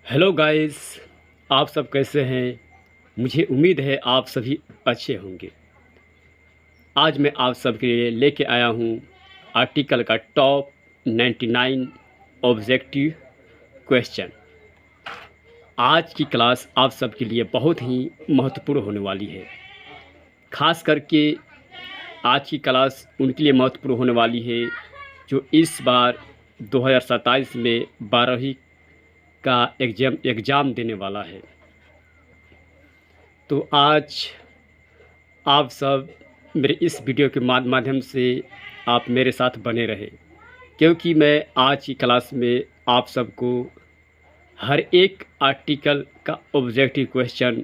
Hello guys, आप सब कैसे हैं। मुझे उम्मीद है आप सभी अच्छे होंगे। आज मैं आप सब के लिए लेके आया हूँ आर्टिकल का टॉप 99 ऑब्जेक्टिव क्वेश्चन। आज की क्लास आप सब के लिए बहुत ही महत्वपूर्ण होने वाली है। खास करके आज की क्लास उनके लिए महत्वपूर्ण होने वाली है जो इस बार 2027 में 12वीं का एग्ज़ाम देने वाला है। तो आज आप सब मेरे इस वीडियो के माध्यम से आप मेरे साथ बने रहें, क्योंकि मैं आज की क्लास में आप सबको हर एक आर्टिकल का ऑब्जेक्टिव क्वेश्चन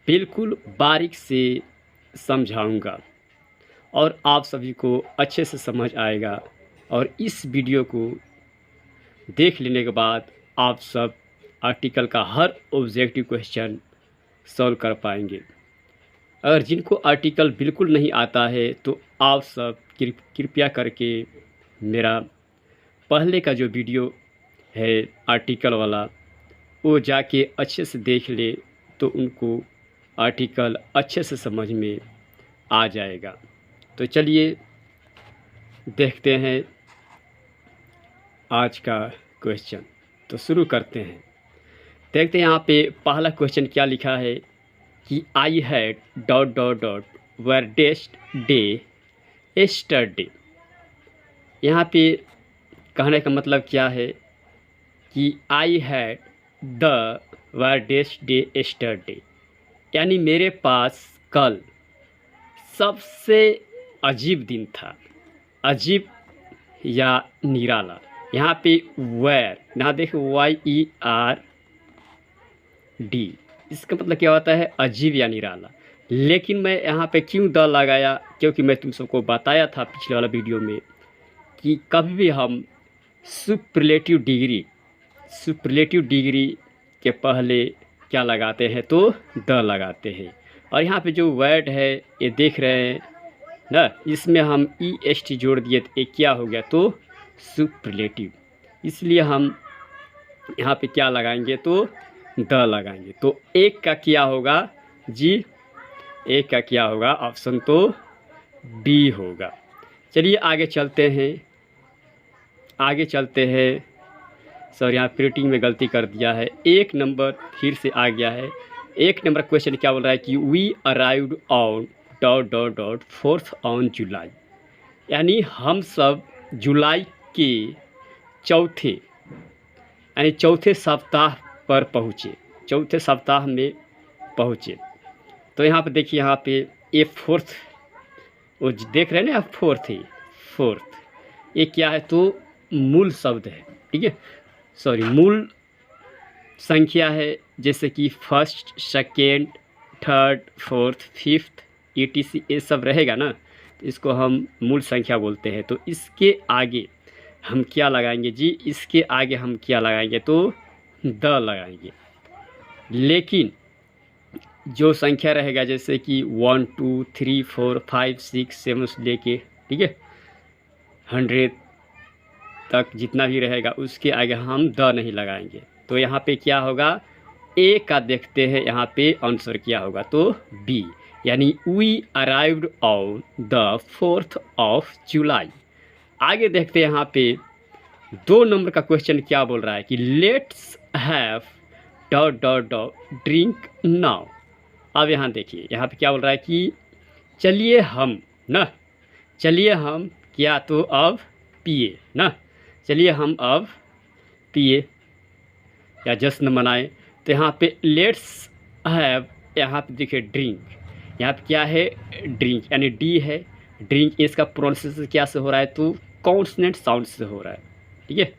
बिल्कुल बारीक से समझाऊंगा और आप सभी को अच्छे से समझ आएगा। और इस वीडियो को देख लेने के बाद आप सब आर्टिकल का हर ऑब्जेक्टिव क्वेश्चन सॉल्व कर पाएंगे। अगर जिनको आर्टिकल बिल्कुल नहीं आता है तो आप सब कृपया करके मेरा पहले का जो वीडियो है आर्टिकल वाला वो जाके अच्छे से देख ले, तो उनको आर्टिकल अच्छे से समझ में आ जाएगा। तो चलिए देखते हैं आज का क्वेश्चन। तो शुरू करते हैं। देखते हैं यहाँ पे पहला क्वेश्चन क्या लिखा है कि I had dot dot dot weirdest day yesterday. यहाँ पे कहने का मतलब क्या है कि I had the weirdest day yesterday, यानी मेरे पास कल सबसे अजीब दिन था। अजीब या निराला। यहाँ पे वेर, यहाँ देखो YERD, इसका मतलब क्या होता है अजीब या निराला। लेकिन मैं यहाँ पे क्यों द लगाया, क्योंकि मैं तुम सबको बताया था पिछले वाला वीडियो में कि कभी भी हम सुपरलेटिव डिग्री के पहले क्या लगाते हैं तो द लगाते हैं। और यहाँ पे जो वर्ड है ये देख रहे हैं ना, इसमें हम EST जोड़ दिए तो ये क्या हो गया तो सुपरलेटिव। इसलिए हम यहाँ पे क्या लगाएंगे तो द लगाएंगे। तो एक का क्या होगा जी, एक का क्या होगा, ऑप्शन तो बी होगा। चलिए आगे चलते हैं। सर यहाँ प्रिंटिंग में गलती कर दिया है, एक नंबर फिर से आ गया है। एक नंबर क्वेश्चन क्या बोल रहा है कि we arrived on dot dot dot 4th on July, यानी हम सब जुलाई के चौथे सप्ताह पर पहुँचे, चौथे सप्ताह में पहुँचे। तो यहाँ पे देखिए, यहाँ पे ये फोर्थ, वो देख रहे हैं ना, फोर्थ ये क्या है तो मूल शब्द है, ठीक है, सॉरी मूल संख्या है। जैसे कि first, second, third, fourth, fifth ETC ये सब रहेगा ना, तो इसको हम मूल संख्या बोलते हैं। तो इसके आगे हम क्या लगाएंगे जी, इसके आगे हम क्या लगाएंगे तो द लगाएंगे। लेकिन जो संख्या रहेगा जैसे कि 1 2 3 4 5 6 7 से लेके, ठीक है, 100 तक जितना भी रहेगा उसके आगे हम द नहीं लगाएंगे। तो यहाँ पे क्या होगा, ए का देखते हैं यहाँ पे आंसर क्या होगा तो बी, यानी we arrived on the 4th of July. आगे देखते हैं यहाँ पे 2 नंबर का क्वेश्चन क्या बोल रहा है कि let's have dot dot dot drink now. अब यहाँ देखिए, यहाँ पे क्या बोल रहा है कि चलिए हम क्या तो अब पिए ना, चलिए हम अब पिए या जश्न मनाएं। तो यहाँ पे लेट्स हैव, यहाँ पे देखिए ड्रिंक, यहाँ पे क्या है ड्रिंक, यानी डी है ड्रिंक। इसका प्रोनाउंसिएशन क्या से हो रहा है तो कॉन्सोनेंट साउंड से हो रहा है, ठीक है।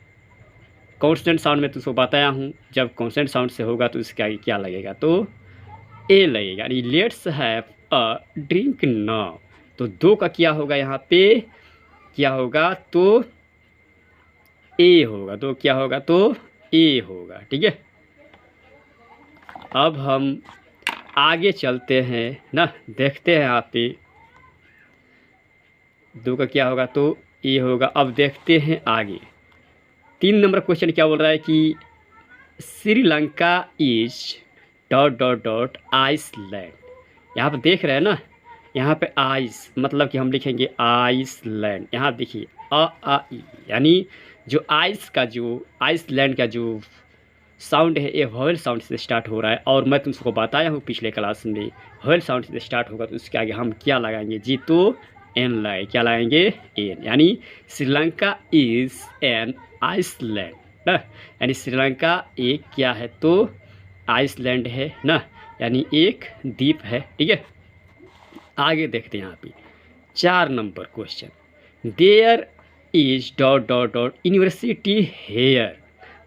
कॉन्सोनेंट साउंड में तो उसको बताया हूँ, जब कॉन्सोनेंट साउंड से होगा तो इसका क्या लगेगा तो ए लगेगा, यानी let's have a drink now. तो 2 का क्या होगा, यहाँ पे क्या होगा तो ए होगा। 2 क्या होगा तो ए होगा, ठीक है। अब हम आगे चलते हैं ना, देखते हैं यहाँ पे 2 का क्या होगा तो ए होगा। अब देखते हैं आगे 3 नंबर क्वेश्चन क्या बोल रहा है कि Sri Lanka is dot dot dot Iceland. यहाँ पर देख रहे हैं ना, यहाँ पे आइस मतलब कि हम लिखेंगे आइसलैंड। यहाँ देखिए आ ई, यानी जो आइसलैंड का जो साउंड है ये वॉवेल साउंड से स्टार्ट हो रहा है। और मैं तुमको बताया हूँ पिछले क्लास में वॉवेल साउंड से स्टार्ट होगा तो उसके आगे हम क्या लगाएंगे जी, तो एन लगाए, क्या लगाएंगे, एन। यानी श्रीलंका इज़ एन आइसलैंड ना, यानी श्रीलंका एक क्या है, तो आइसलैंड है ना, यानी एक द्वीप है। ठीक है, आगे देखते हैं यहाँ पे 4 number question. There is dot dot dot university here.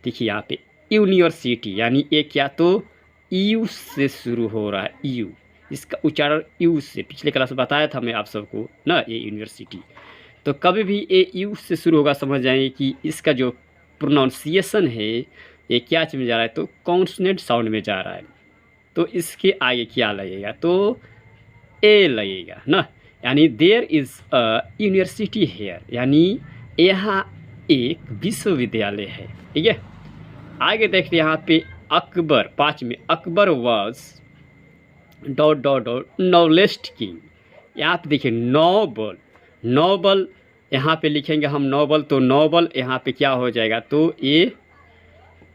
देखिए यहाँ पे यूनिवर्सिटी यानी ये क्या, तो यू से शुरू हो रहा है, यू, इसका उच्चारण यू से, पिछले क्लास में बताया था मैं आप सबको ना, ये यूनिवर्सिटी। तो कभी भी ये यू से शुरू होगा समझ जाएंगे कि इसका जो प्रोनाउंसिएशन है ये क्या चीज़ में जा रहा है, तो कॉन्सोनेंट साउंड में जा रहा है। तो इसके आगे क्या लगेगा, तो ए लगेगा ना, यानी there is a university here, यानी यहाँ एक विश्वविद्यालय है। ठीक है, आगे देखते हैं यहाँ पे अकबर, 5 में Akbar was dot dot dot noblest king. यहाँ पे देखिए नोबल, नोबल यहाँ पे लिखेंगे हम नोबल, तो नोबल यहाँ पे क्या हो जाएगा, तो ये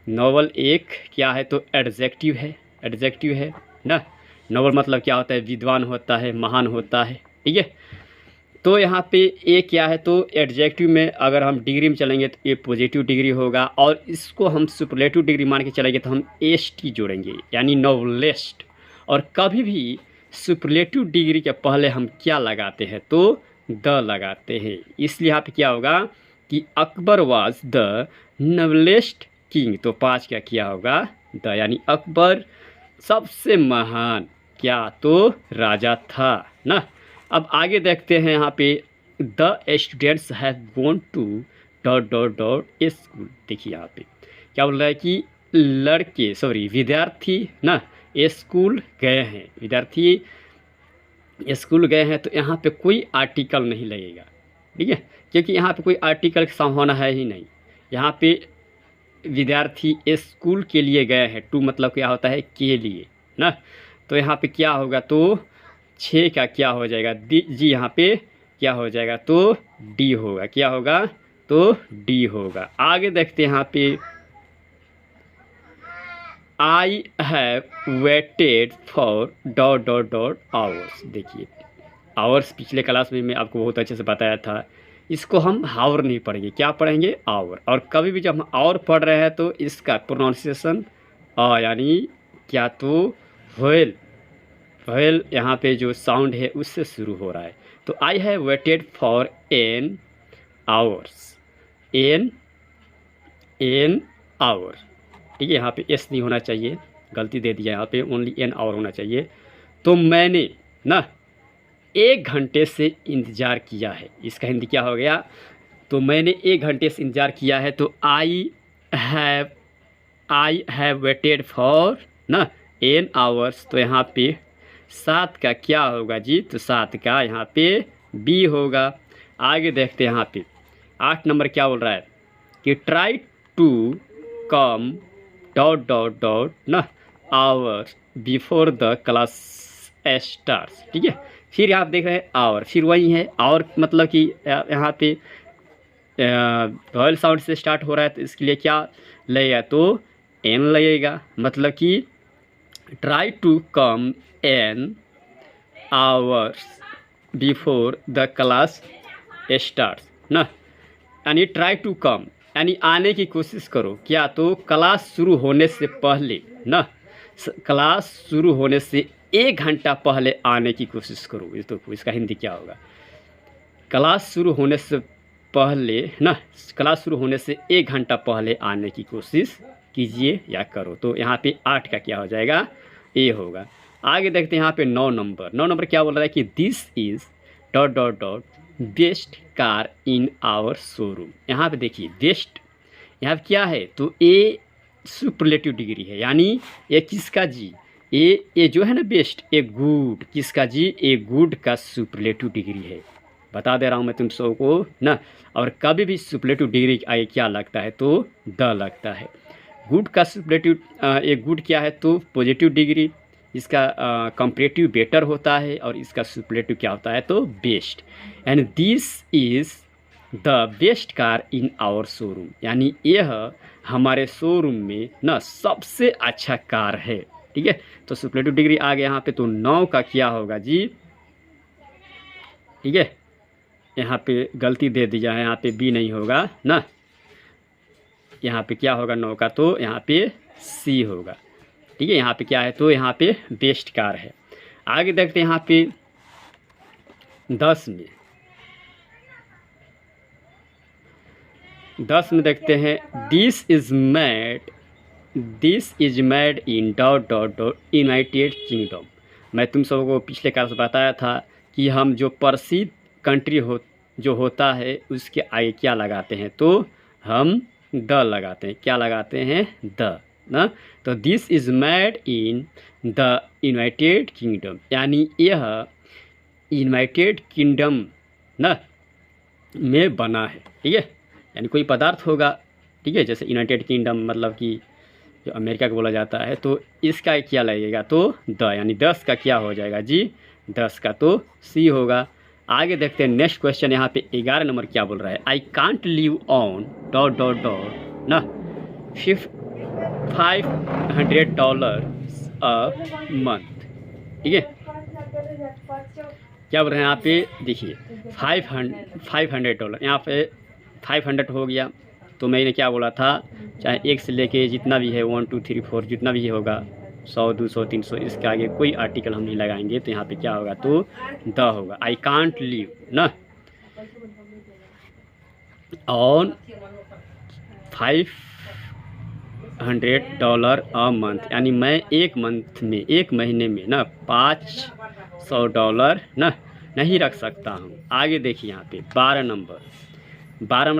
नोबल एक क्या है, तो एडजेक्टिव है, एडजेक्टिव है ना। नोबल मतलब क्या होता है, विद्वान होता है, महान होता है। ठीक है, तो यहाँ पे ये क्या है, तो एडजेक्टिव में अगर हम डिग्री में चलेंगे तो ये पॉजिटिव डिग्री होगा, और इसको हम सुपरलेटिव डिग्री मान के चलेंगे तो हम एस टी जोड़ेंगे, यानी नॉलेस्ट। और कभी भी सुपरलेटिव डिग्री के पहले हम क्या लगाते हैं, तो द लगाते हैं। इसलिए यहाँ पे क्या होगा कि अकबर वाज द नॉलेस्ट किंग, तो 5 का क्या होगा, द, यानी अकबर सबसे महान क्या, तो राजा था ना। अब आगे देखते हैं यहाँ पे the students have gone to dot dot dot school. देखिए यहाँ पे क्या बोल रहा है कि विद्यार्थी ना स्कूल गए हैं, विद्यार्थी स्कूल गए हैं, तो यहाँ पे कोई आर्टिकल नहीं लगेगा। ठीक है, क्योंकि यहाँ पे कोई आर्टिकल की संभावना है ही नहीं। यहाँ पे विद्यार्थी स्कूल के लिए गए हैं, टू मतलब क्या होता है, के लिए ना, तो यहाँ पे क्या होगा, तो 6 का क्या हो जाएगा जी, यहाँ पे क्या हो जाएगा, तो डी होगा, क्या होगा, तो डी होगा। आगे देखते हैं यहाँ पे आई have waited for dot dot dot hours. देखिए आवर्स पिछले क्लास में मैं आपको बहुत अच्छे से बताया था, इसको हम हावर नहीं पढ़ेंगे, क्या पढ़ेंगे, आवर। और कभी भी जब हम आवर पढ़ रहे हैं तो इसका प्रोनाउंसिएशन यानी क्या, तो वोएल, वोएल यहाँ पे जो साउंड है उससे शुरू हो रहा है। तो I have waited for an hours, an hour. ठीक है, यहाँ पे एस नहीं होना चाहिए, गलती दे दिया, यहाँ पे ओनली एन आवर होना चाहिए। तो मैंने ना 1 घंटे से इंतज़ार किया है, इसका हिंदी क्या हो गया, तो मैंने 1 घंटे से इंतज़ार किया है, तो आई हैव वेटेड फॉर ना एन आवर्स, तो यहाँ पे 7 का क्या होगा जी, तो 7 का यहाँ पे बी होगा। आगे देखते हैं यहाँ पे 8 नंबर क्या बोल रहा है कि try to come dot dot dot ना hours before the class starts. ठीक है, फिर आप देख रहे हैं आवर, फिर वही है और मतलब कि यहाँ पे वॉवेल साउंड से स्टार्ट हो रहा है, तो इसके लिए क्या लगेगा, तो एन लगेगा, मतलब कि try to come an hours before the class starts ना, यानी ट्राई टू कम यानी आने की कोशिश करो, क्या, तो क्लास शुरू होने से पहले ना, क्लास शुरू होने से 1 घंटा पहले आने की कोशिश करो। ये तो इसका हिंदी क्या होगा, क्लास शुरू होने से पहले ना, क्लास शुरू होने से 1 घंटा पहले आने की कोशिश कीजिए या करो। तो यहाँ पे 8 का क्या हो जाएगा, ए होगा। आगे देखते हैं यहाँ पे 9 नंबर क्या बोल रहा है कि this is dot dot dot best car in our showroom. यहाँ पे देखिए बेस्ट, यहाँ पे क्या है, तो ए सुपरलेटिव डिग्री है, यानी ये किसका जी, ये जो है ना बेस्ट, ए गुड, किसका जी, ए गुड का सुपरलेटिव डिग्री है, बता दे रहा हूँ मैं तुम सबको ना। और कभी भी सुपरलेटिव डिग्री आगे क्या लगता है, तो द लगता है। गुड का सुपरलेटिव एक गुड क्या है तो पॉजिटिव डिग्री, इसका कंपैरेटिव बेटर होता है और इसका सुपरलेटिव क्या होता है तो best. And this is the best car in our showroom, यानी यह हमारे शोरूम में ना सबसे अच्छा कार है। ठीक है, तो सुपरलेटिव डिग्री आ गया यहाँ पे, तो 9 का क्या होगा जी। ठीक है, यहाँ पे गलती दे दी जाए, यहाँ पे बी नहीं होगा ना, यहाँ पे क्या होगा 9 का तो यहाँ पे सी होगा। ठीक है, यहाँ पे क्या है तो यहाँ पे बेस्ट कार है। आगे देखते हैं यहाँ पे 10 में देखते हैं this is made in dot dot dot United kingdom. मैं तुम सबको को पिछले क्लास में बताया था कि हम जो प्रसिद्ध कंट्री जो होता है उसके आगे क्या लगाते हैं तो हम द लगाते हैं। क्या लगाते हैं द ना, तो this is made in the United kingdom, यानी यह यूनाइटेड किंगडम ना में बना है। ठीक है, यानी कोई पदार्थ होगा। ठीक है, जैसे यूनाइटेड किंगडम मतलब कि जो अमेरिका को बोला जाता है, तो इसका क्या लगेगा तो द, यानी 10 का क्या हो जाएगा जी 10 का तो सी होगा। आगे देखते हैं नेक्स्ट क्वेश्चन, यहाँ पे 11 नंबर क्या बोल रहा है, I can't live on dot dot dot ना $500 अ मंथ। ठीक है, क्या बोल रहे हैं यहाँ पे देखिए $500, यहाँ पे 500 हो गया, तो मैंने क्या बोला था चाहे एक से लेके जितना भी है 1 2 3 4 जितना भी होगा 100 200 300 इसके आगे कोई आर्टिकल हम नहीं लगाएंगे, तो यहाँ पे क्या होगा तो द होगा। आई कांट लिव ना ऑन $500 अ मंथ, यानी मैं एक महीने में ना $500 ना नहीं रख सकता हूँ। आगे देखिए यहाँ पे 12 नंबर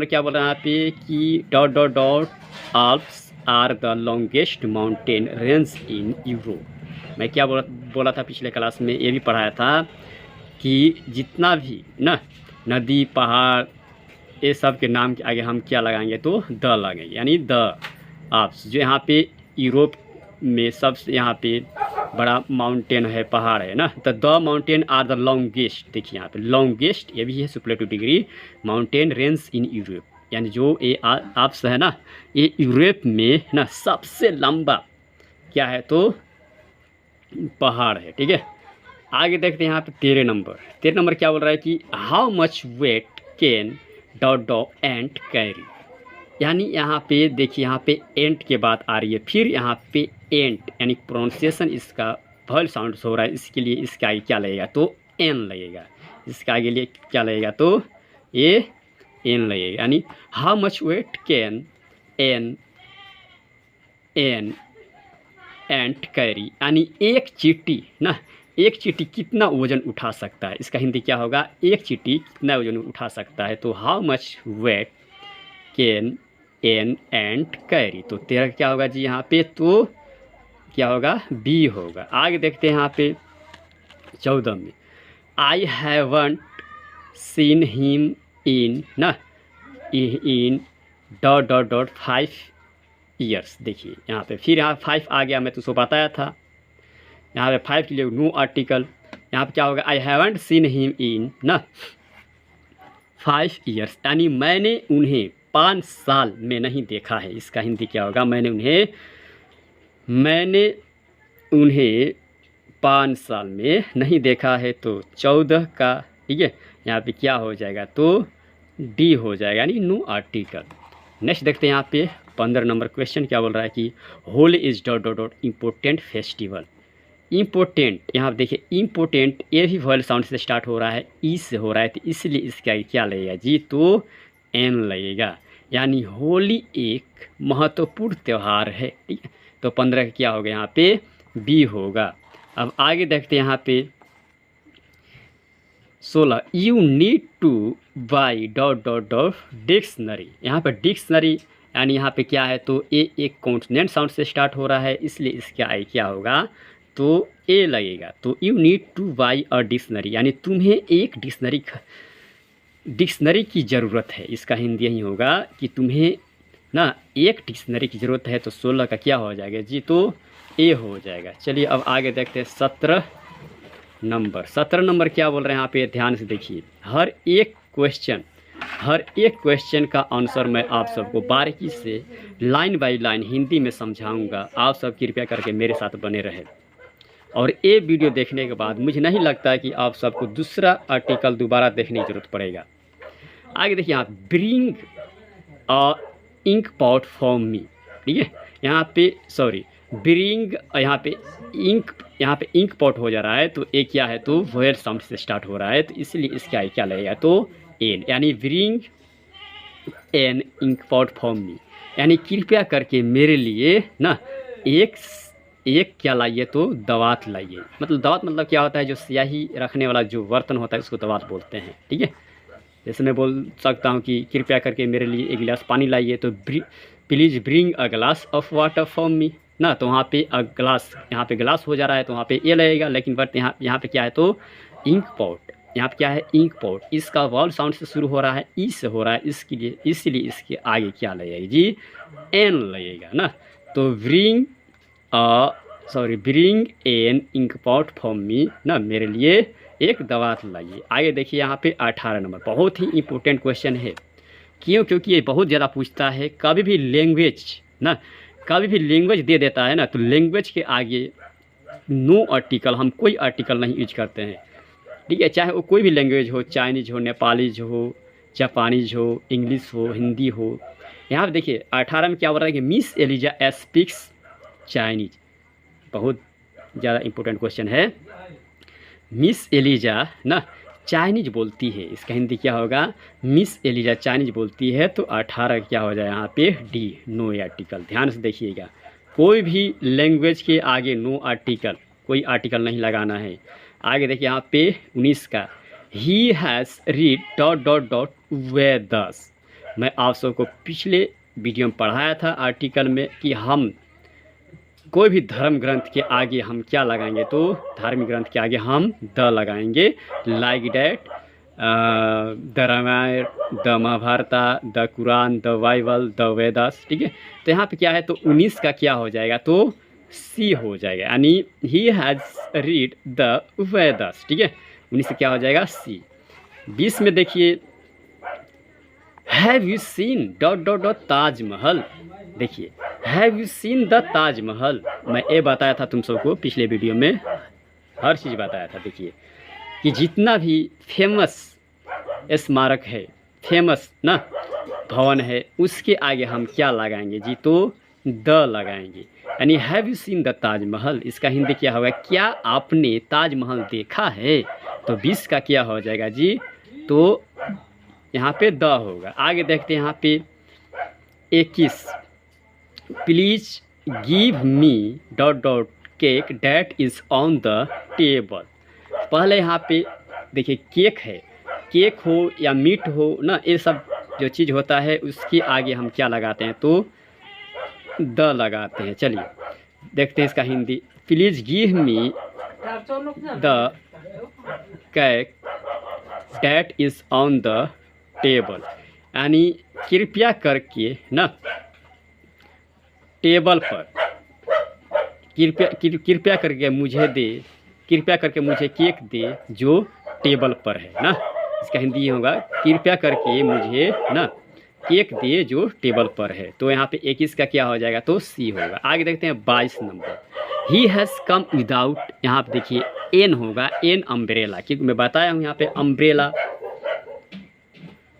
क्या बोल रहा है यहाँ पे कि dot dot dot Alps are the longest mountain range in Europe. मैं क्या बोला था पिछले क्लास में, ये भी पढ़ाया था कि जितना भी ना नदी पहाड़ ये सब के नाम के आगे हम क्या लगाएंगे तो द लगाएंगे, यानी द आल्प्स जो यहाँ पे यूरोप में सबसे यहाँ पे बड़ा माउंटेन है, पहाड़ है ना, तो the mountain are the longest. देखिए यहाँ पे लॉन्गेस्ट ये भी है superlative degree, mountain range in Europe, यानी जो ये आल्प्स है ना ये यूरोप में ना सबसे लंबा क्या है तो पहाड़ है। ठीक है, आगे देखते हैं यहाँ पे 13 नंबर क्या बोल रहा है कि how much weight can dot dot ant carry, यानी यहाँ पे देखिए यहाँ पे एंट के बाद आ रही है, फिर यहाँ पे एंट यानी प्रोनाउंसिएशन इसका वॉवल साउंड हो रहा है, इसके लिए इसके आगे क्या लगेगा तो एन लगेगा, इसके आगे लिए क्या लगेगा तो ये एन लगेगा, यानी how much weight can an ant carry, यानी एक चींटी कितना वजन उठा सकता है, इसका हिंदी क्या होगा एक चींटी कितना वजन उठा सकता है, तो how much weight can an ant carry, तो 13 क्या होगा जी यहाँ पे तो क्या होगा बी होगा। आगे देखते हैं यहाँ पे 14 में I haven't seen him in ना in dot dot dot 5 years. देखिए यहाँ पे फिर यहाँ 5 आ गया, मैं तो उसको बताया था यहाँ पे 5 के लिए नो आर्टिकल, यहाँ पे क्या होगा आई हैवंट सीन हिम इन ना 5 ईयर्स, यानी मैंने उन्हें 5 साल में नहीं देखा है, इसका हिंदी क्या होगा मैंने उन्हें 5 साल में नहीं देखा है, तो 14 का ठीक है यहाँ पे क्या हो जाएगा तो डी हो जाएगा, यानी नो आर्टिकल। नेक्स्ट देखते हैं यहाँ पे 15 नंबर क्वेश्चन क्या बोल रहा है कि Holi is dot dot dot important festival. Important यहाँ पे देखिए इम्पोर्टेंट ये भी वॉवल साउंड से स्टार्ट हो रहा है, ई से हो रहा है, तो इसलिए इसका क्या लगेगा जी तो एन लगेगा, यानी होली एक महत्वपूर्ण त्यौहार है। ठीक है, तो 15 क्या होगा यहाँ पे बी होगा। अब आगे देखते हैं यहाँ पे 16 you need two by dot dot dot dictionary. यहाँ पर डिक्शनरी यानी यहाँ पे क्या है तो ए एक कॉन्सोनेंट साउंड से स्टार्ट हो रहा है, इसलिए इसका आई क्या होगा तो ए लगेगा। तो you need two by a dictionary, यानी तुम्हें एक डिक्शनरी की ज़रूरत है, इसका हिंदी यही होगा कि तुम्हें ना, एक डिक्शनरी की ज़रूरत है तो 16 का क्या हो जाएगा जी, तो ए हो जाएगा। चलिए अब आगे देखते हैं 17 नंबर। 17 नंबर क्या बोल रहे हैं यहाँ पे, ध्यान से देखिए। हर एक क्वेश्चन का आंसर मैं आप सबको बारीकी से लाइन बाय लाइन हिंदी में समझाऊंगा। आप सब कृपया करके मेरे साथ बने रहे। और ये वीडियो देखने के बाद मुझे नहीं लगता है कि आप सबको दूसरा आर्टिकल दोबारा देखने की ज़रूरत पड़ेगा। आगे देखिए यहाँ, bring a ink pot for me, ठीक है। यहाँ पे सॉरी, ब्रिंग, यहाँ पे इंक पॉट हो जा रहा है, तो ये क्या है, तो वोयल साउंड से स्टार्ट हो रहा है, तो इसलिए इसका क्या लगेगा, तो एन, यानी bring an ink pot for me, यानी कृपया करके मेरे लिए ना एक क्या लाइए, तो दवात लाइए। मतलब दवात मतलब क्या होता है, जो स्याही रखने वाला जो बर्तन होता है उसको दवात बोलते हैं, ठीक है। जैसे मैं बोल सकता हूँ कि कृपया करके मेरे लिए एक गिलास पानी लाइए, तो please bring a glass of water for me ना, तो वहाँ पे ग्लास, यहाँ पे ग्लास हो जा रहा है तो वहाँ पे ए लगेगा, लेकिन बट यहाँ पे क्या है, तो इंक पॉट, यहाँ पे क्या है, इंक पॉट, इसका वॉल साउंड से शुरू हो रहा है, ई से हो रहा है, इसके लिए इसलिए इसके आगे क्या लगेगा जी, एन लगेगा ना। तो bring an ink pot for me ना, मेरे लिए एक दवात लाइए। आगे देखिए यहाँ पे 18 नंबर, बहुत ही इंपॉर्टेंट क्वेश्चन है। क्यों? क्योंकि ये बहुत ज़्यादा पूछता है। कभी भी लैंग्वेज दे देता है ना, तो लैंग्वेज के आगे नो आर्टिकल, हम कोई आर्टिकल नहीं यूज करते हैं, ठीक है। चाहे वो कोई भी लैंग्वेज हो, चाइनीज हो, नेपालीज हो, जापानीज हो, इंग्लिश हो, हिंदी हो। यहाँ पे देखिए 18 में क्या हो रहा है कि मिस एलिजा स्पीक्स चाइनीज, बहुत ज़्यादा इंपॉर्टेंट क्वेश्चन है। मिस एलिजा ना चाइनीज बोलती है, इसका हिंदी क्या होगा, मिस एलिजा चाइनीज बोलती है, तो 18 क्या हो जाए यहाँ पे, डी, नो आर्टिकल। ध्यान से देखिएगा, कोई भी लैंग्वेज के आगे नो आर्टिकल, कोई आर्टिकल नहीं लगाना है। आगे देखिए यहाँ पे 19 का, he has read dot dot dot Vedas. मैं आप सबको पिछले वीडियो में पढ़ाया था आर्टिकल में कि हम कोई भी धर्म ग्रंथ के आगे हम क्या लगाएंगे, तो धार्मिक ग्रंथ के आगे हम द लगाएंगे, like that the Ramayana, the Mahabharata, the Quran, the Bible, the Vedas, ठीक है। तो यहाँ पे क्या है, तो 19 का क्या हो जाएगा, तो सी हो जाएगा, यानी he has read the Vedas, ठीक है। 19 से क्या हो जाएगा, सी। 20 में देखिए, have you seen dot dot dot Taj Mahal. देखिए, have you seen the Taj Mahal, मैं ये बताया था तुम सबको पिछले वीडियो में, हर चीज़ बताया था। देखिए कि जितना भी फेमस स्मारक है, फेमस ना भवन है, उसके आगे हम क्या लगाएंगे जी, तो द लगाएंगे, यानी have you seen the Taj Mahal. इसका हिंदी क्या होगा, क्या आपने ताजमहल देखा है, तो 20 का क्या हो जाएगा जी, तो यहाँ पे द होगा। आगे देखते हैं यहाँ पे 21, please give me dot dot cake that is on the table. पहले यहाँ पे देखिए केक है, केक हो या मीट हो ना, ये सब जो चीज़ होता है उसके आगे हम क्या लगाते हैं, तो द लगाते हैं। चलिए देखते हैं इसका Hindi, please give me the cake that is on the table, यानी कृपया करके ना टेबल पर कृपया करके मुझे दे, कृपया करके मुझे केक दे जो टेबल पर है ना। इसका हिंदी ये होगा, कृपया करके मुझे ना केक दे जो टेबल पर है। तो यहाँ पे 21 का क्या हो जाएगा, तो सी होगा। आगे देखते हैं 22 number, he has come without, यहाँ पे देखिए एन होगा, एन अम्ब्रेला, क्योंकि मैं बताया हूँ यहाँ पे अम्ब्रेला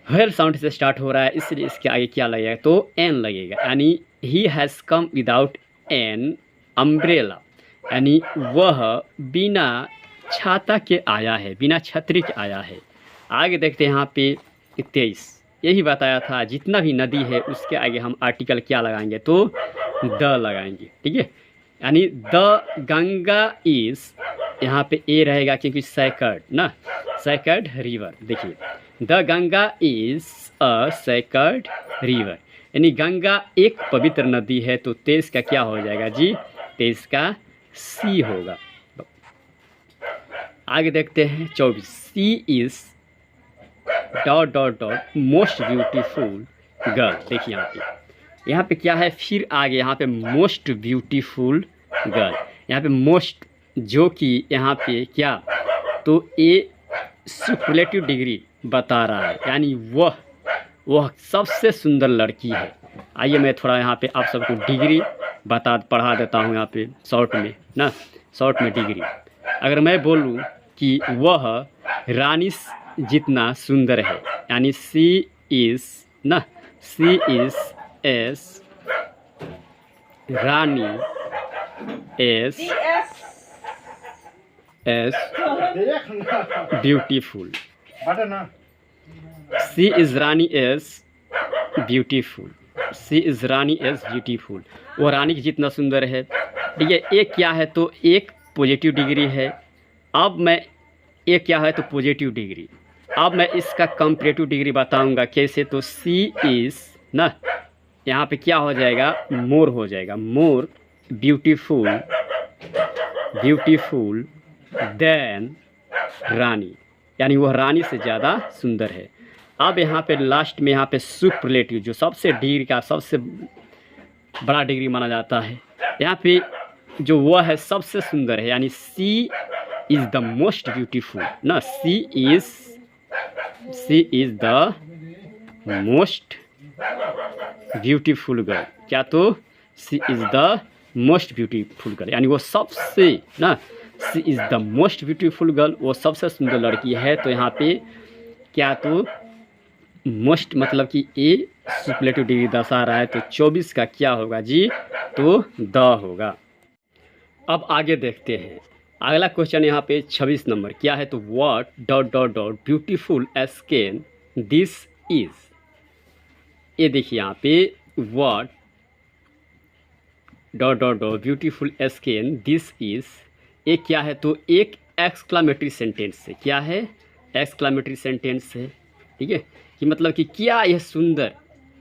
वेल साउंड से स्टार्ट हो रहा है, इसलिए इसके आगे क्या लगेगा, तो एन लगेगा, यानी he has come without an umbrella, यानी वह बिना छाता के आया है, बिना छतरी के आया है। आगे देखते हैं यहाँ पे 23, यही बताया था, जितना भी नदी है उसके आगे हम आर्टिकल क्या लगाएंगे, तो द लगाएंगे, ठीक है। यानी द गंगा इज़, यहाँ पे ए रहेगा क्योंकि सैकर्ड ना, सैकर्ड रिवर। देखिए the Ganga is a सैकर्ड river, यानी गंगा एक पवित्र नदी है, तो 23 का क्या हो जाएगा जी, 23 का सी होगा। आगे देखते हैं 24, she is dot dot dot most beautiful girl. देखिए यहाँ पे यहाँ पे क्या है, फिर आगे यहाँ पे मोस्ट ब्यूटीफुल गर्ल, यहाँ पे मोस्ट जो कि यहाँ पे क्या, तो ये सुपरलेटिव डिग्री बता रहा है, यानी वह सबसे सुंदर लड़की है। आइए मैं थोड़ा यहाँ पे आप सबको डिग्री पढ़ा देता हूँ यहाँ पे शॉर्ट में ना, शॉर्ट में डिग्री। अगर मैं बोलूँ कि वह रानी जितना सुंदर है, यानी सी इज़ ना, she is as rani as beautiful, she is rani as beautiful, she is rani as beautiful, वो रानी की जितना सुंदर है। ठीक है, एक क्या है, तो एक पॉजिटिव डिग्री है। अब मैं एक क्या है, तो पॉजिटिव डिग्री। अब मैं इसका कंपैरेटिव डिग्री बताऊंगा कैसे, तो सी इज़ ना, यहाँ पे क्या हो जाएगा, मोर हो जाएगा, मोर ब्यूटीफुल देन रानी, यानी वह रानी से ज़्यादा सुंदर है। अब यहाँ पे लास्ट में यहाँ पे सुपरलेटिव, जो सबसे डिग्री का सबसे बड़ा डिग्री माना जाता है, यहाँ पे जो वह है सबसे सुंदर है, यानी she is the most beautiful ना, she is the most beautiful girl, क्या, तो she is the most beautiful girl, यानी वो सबसे ना, she is the most beautiful girl, वो सबसे सुंदर लड़की है। तो यहाँ पे क्या, तो मोस्ट मतलब कि ए सुपरलेटिव डिग्री दर्शा रहा है, तो 24 का क्या होगा जी, तो द होगा। अब आगे देखते हैं अगला क्वेश्चन, यहाँ पे 26 नंबर क्या है, तो what dot dot dot beautiful skin this is. ये देखिए यहाँ पे what dot dot dot beautiful skin this is, ये क्या है, तो एक एक्सक्लामेटरी सेंटेंस है। क्या है, एक्सक्लामेटरी सेंटेंस है। ठीक है, कि मतलब कि क्या यह सुंदर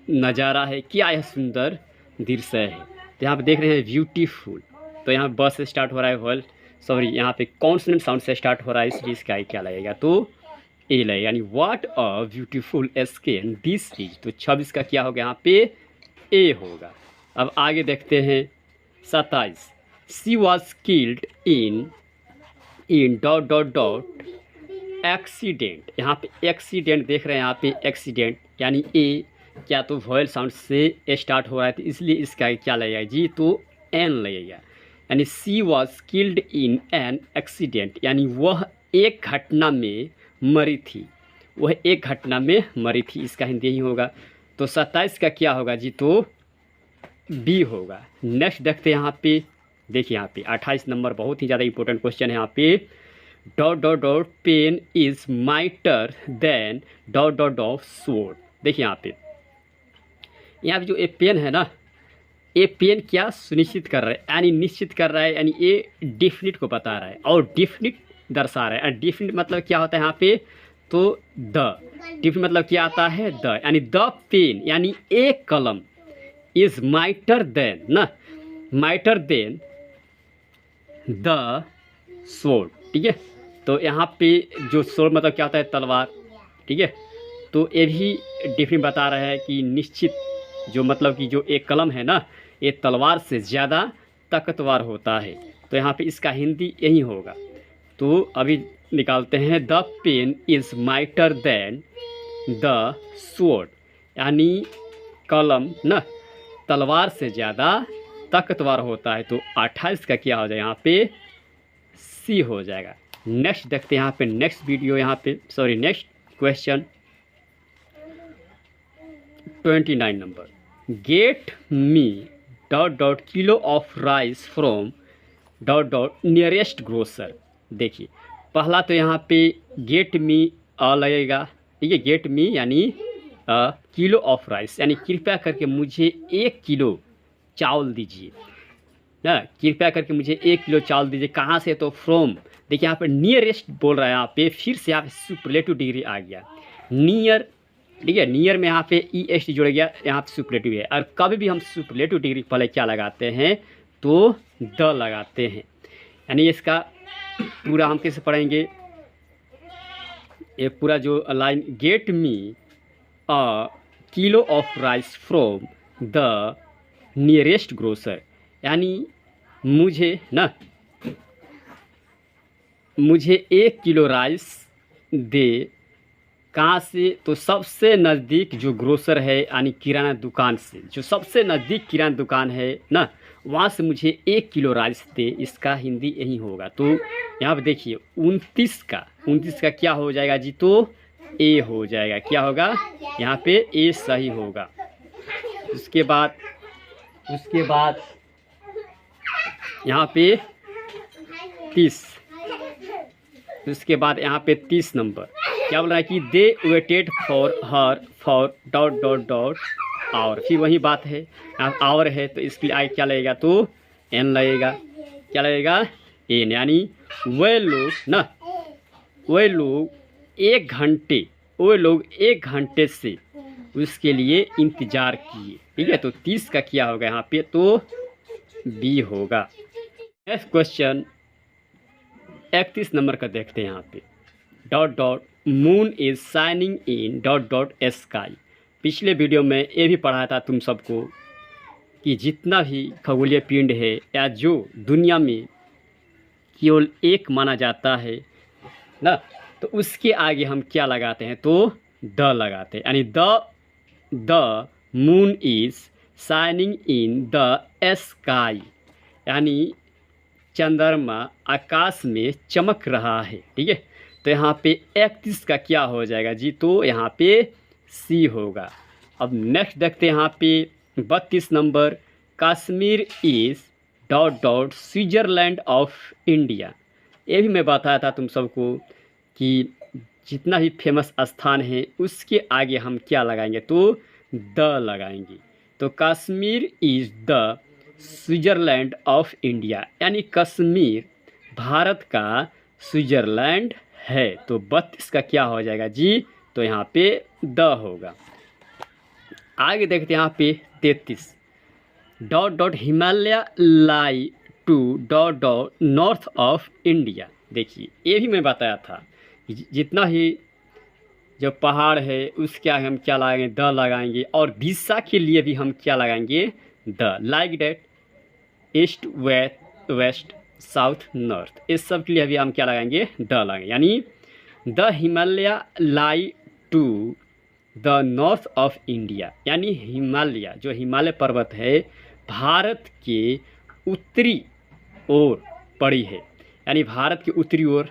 नज़ारा है, क्या यह सुंदर दृश्य है। तो यहाँ पे देख रहे हैं ब्यूटीफुल, तो यहाँ बस से स्टार्ट हो रहा है, वर्ल सॉरी यहाँ पे कॉन्सोनेंट साउंड से स्टार्ट हो रहा है, इसलिए इसका क्या लगेगा, तो ए लगेगा, यानी what a beautiful skin this is, तो 26 का क्या होगा, यहाँ पे ए होगा। अब आगे देखते हैं 27, she was killed in dot dot dot accident. यहाँ पे एक्सीडेंट देख रहे हैं, यहाँ पे एक्सीडेंट यानी ए क्या, तो वॉयल साउंड से स्टार्ट हो रहा है, तो इसलिए इसका क्या लगेगा जी, तो एन लगेगा, यानी she was killed in an accident, यानी वह एक घटना में मरी थी, वह एक घटना में मरी थी, इसका हिंदी ही होगा। तो 27 का क्या होगा जी, तो बी होगा। नेक्स्ट देखते हैं यहाँ पे, देखिए यहाँ पे 28 नंबर बहुत ही ज़्यादा इंपॉर्टेंट क्वेश्चन है। यहाँ पे dot dot dot pen is mightier than dot dot dot sword. देखिए यहाँ पे जो ए पेन है ना, ये पेन क्या सुनिश्चित कर रहा है, यानी निश्चित कर रहा है, यानी ये डिफिनिट को बता रहा है और डिफिनिट दर्शा रहा है। और डिफिनिट मतलब क्या होता है यहाँ पे, तो द, डिफिनिट मतलब क्या आता है, द, यानी द पेन यानी एक कलम इज माइटर देन ना, माइटर देन द स्वॉर्ड। ठीक है, तो यहाँ पे जो स्वॉर्ड मतलब क्या होता है, तलवार। ठीक है, तो ये भी डिफिनिट बता रहा है कि निश्चित जो मतलब कि जो एक कलम है ना, ये तलवार से ज़्यादा ताकतवर होता है। तो यहाँ पे इसका हिंदी यही होगा। तो अभी निकालते हैं, the pen is mightier than the sword, यानी कलम ना तलवार से ज़्यादा ताकतवर होता है। तो 28 का क्या हो जाएगा, यहाँ पे सी हो जाएगा। नेक्स्ट देखते हैं यहाँ पे, नेक्स्ट वीडियो यहाँ पे sorry next question 29 number, get me dot dot kilo of rice from dot dot nearest grocer. देखिए पहला तो यहाँ पे गेट मी अ लगेगा। ठीक है, गेट मी यानी किलो ऑफ राइस, यानी कृपया करके मुझे 1 किलो चावल दीजिए ना, कृपया करके मुझे 1 किलो चावल दीजिए। कहाँ से, तो फ्रॉम। देखिए यहाँ पे नियरेस्ट बोल रहा है, यहाँ पे फिर से यहाँ पे सुपरलेटिव डिग्री आ गया, नियर। ठीक है, नियर में यहाँ पे ई एस टी जुड़ गया, यहाँ पे सुपरलेटिव है। और कभी भी हम सुपरलेटिव डिग्री पहले क्या लगाते हैं, तो द लगाते हैं। यानी इसका पूरा हम कैसे पढ़ेंगे, एक पूरा जो line, get me a kilo of rice from the nearest grocer, यानी मुझे 1 किलो राइस दे। कहाँ से? तो सबसे नज़दीक जो ग्रोसर है यानी किराना दुकान से, जो सबसे नज़दीक किराना दुकान है ना, वहाँ से मुझे 1 किलो राइस दे। इसका हिंदी यही होगा। तो यहाँ पे देखिए 29 का क्या हो जाएगा जी? तो ए हो जाएगा। क्या होगा यहाँ पे? ए सही होगा। उसके बाद यहाँ पे 30, उसके बाद यहाँ पे 30 नंबर क्या बोल रहा है कि they waited for her for dot dot dot hour. फिर वही बात है, यहाँ आवर है तो इसके लिए आई क्या लगेगा? तो एन लगेगा। क्या लगेगा? एन, यानी वे लोग 1 घंटे से उसके लिए इंतज़ार किए। ठीक है, तो 30 का क्या होगा यहाँ पे? तो बी होगा। नेक्स्ट क्वेश्चन 31 नंबर का देखते हैं। यहाँ पे dot dot moon is shining in dot dot sky. पिछले वीडियो में ये भी पढ़ाया था तुम सबको कि जितना भी खगोलीय पिंड है या जो दुनिया में केवल एक माना जाता है ना, तो उसके आगे हम क्या लगाते हैं? तो द लगाते हैं, यानी the moon is shining in the sky, यानी चंद्रमा आकाश में चमक रहा है। ठीक है, तो यहाँ पे 31 का क्या हो जाएगा जी? तो यहाँ पे सी होगा। अब नेक्स्ट देखते हैं यहाँ पे 32 number, Kashmir is dot dot Switzerland of India. ये भी मैं बताया था तुम सबको कि जितना भी फेमस स्थान है उसके आगे हम क्या लगाएंगे? तो द लगाएंगे। तो Kashmir is the Switzerland of India, यानी कश्मीर भारत का स्विट्ज़रलैंड है। तो 32 का क्या हो जाएगा जी? तो यहाँ पे द होगा। आगे देखते हैं यहाँ पे 33, dot dot Himalaya lie to dot dot north of India. देखिए ये भी मैं बताया था, जितना ही जो पहाड़ है उसके आगे हम क्या लगाएंगे? द लगाएंगे। और दिशा के लिए भी हम क्या लगाएंगे? The. Like that east west south north, इस सब के लिए भी हम क्या लगाएंगे? द लगाएंगे। यानी the Himalaya lie to the north of India, यानी हिमालय जो हिमालय पर्वत है भारत के उत्तरी ओर पड़ी है, यानी भारत के उत्तरी ओर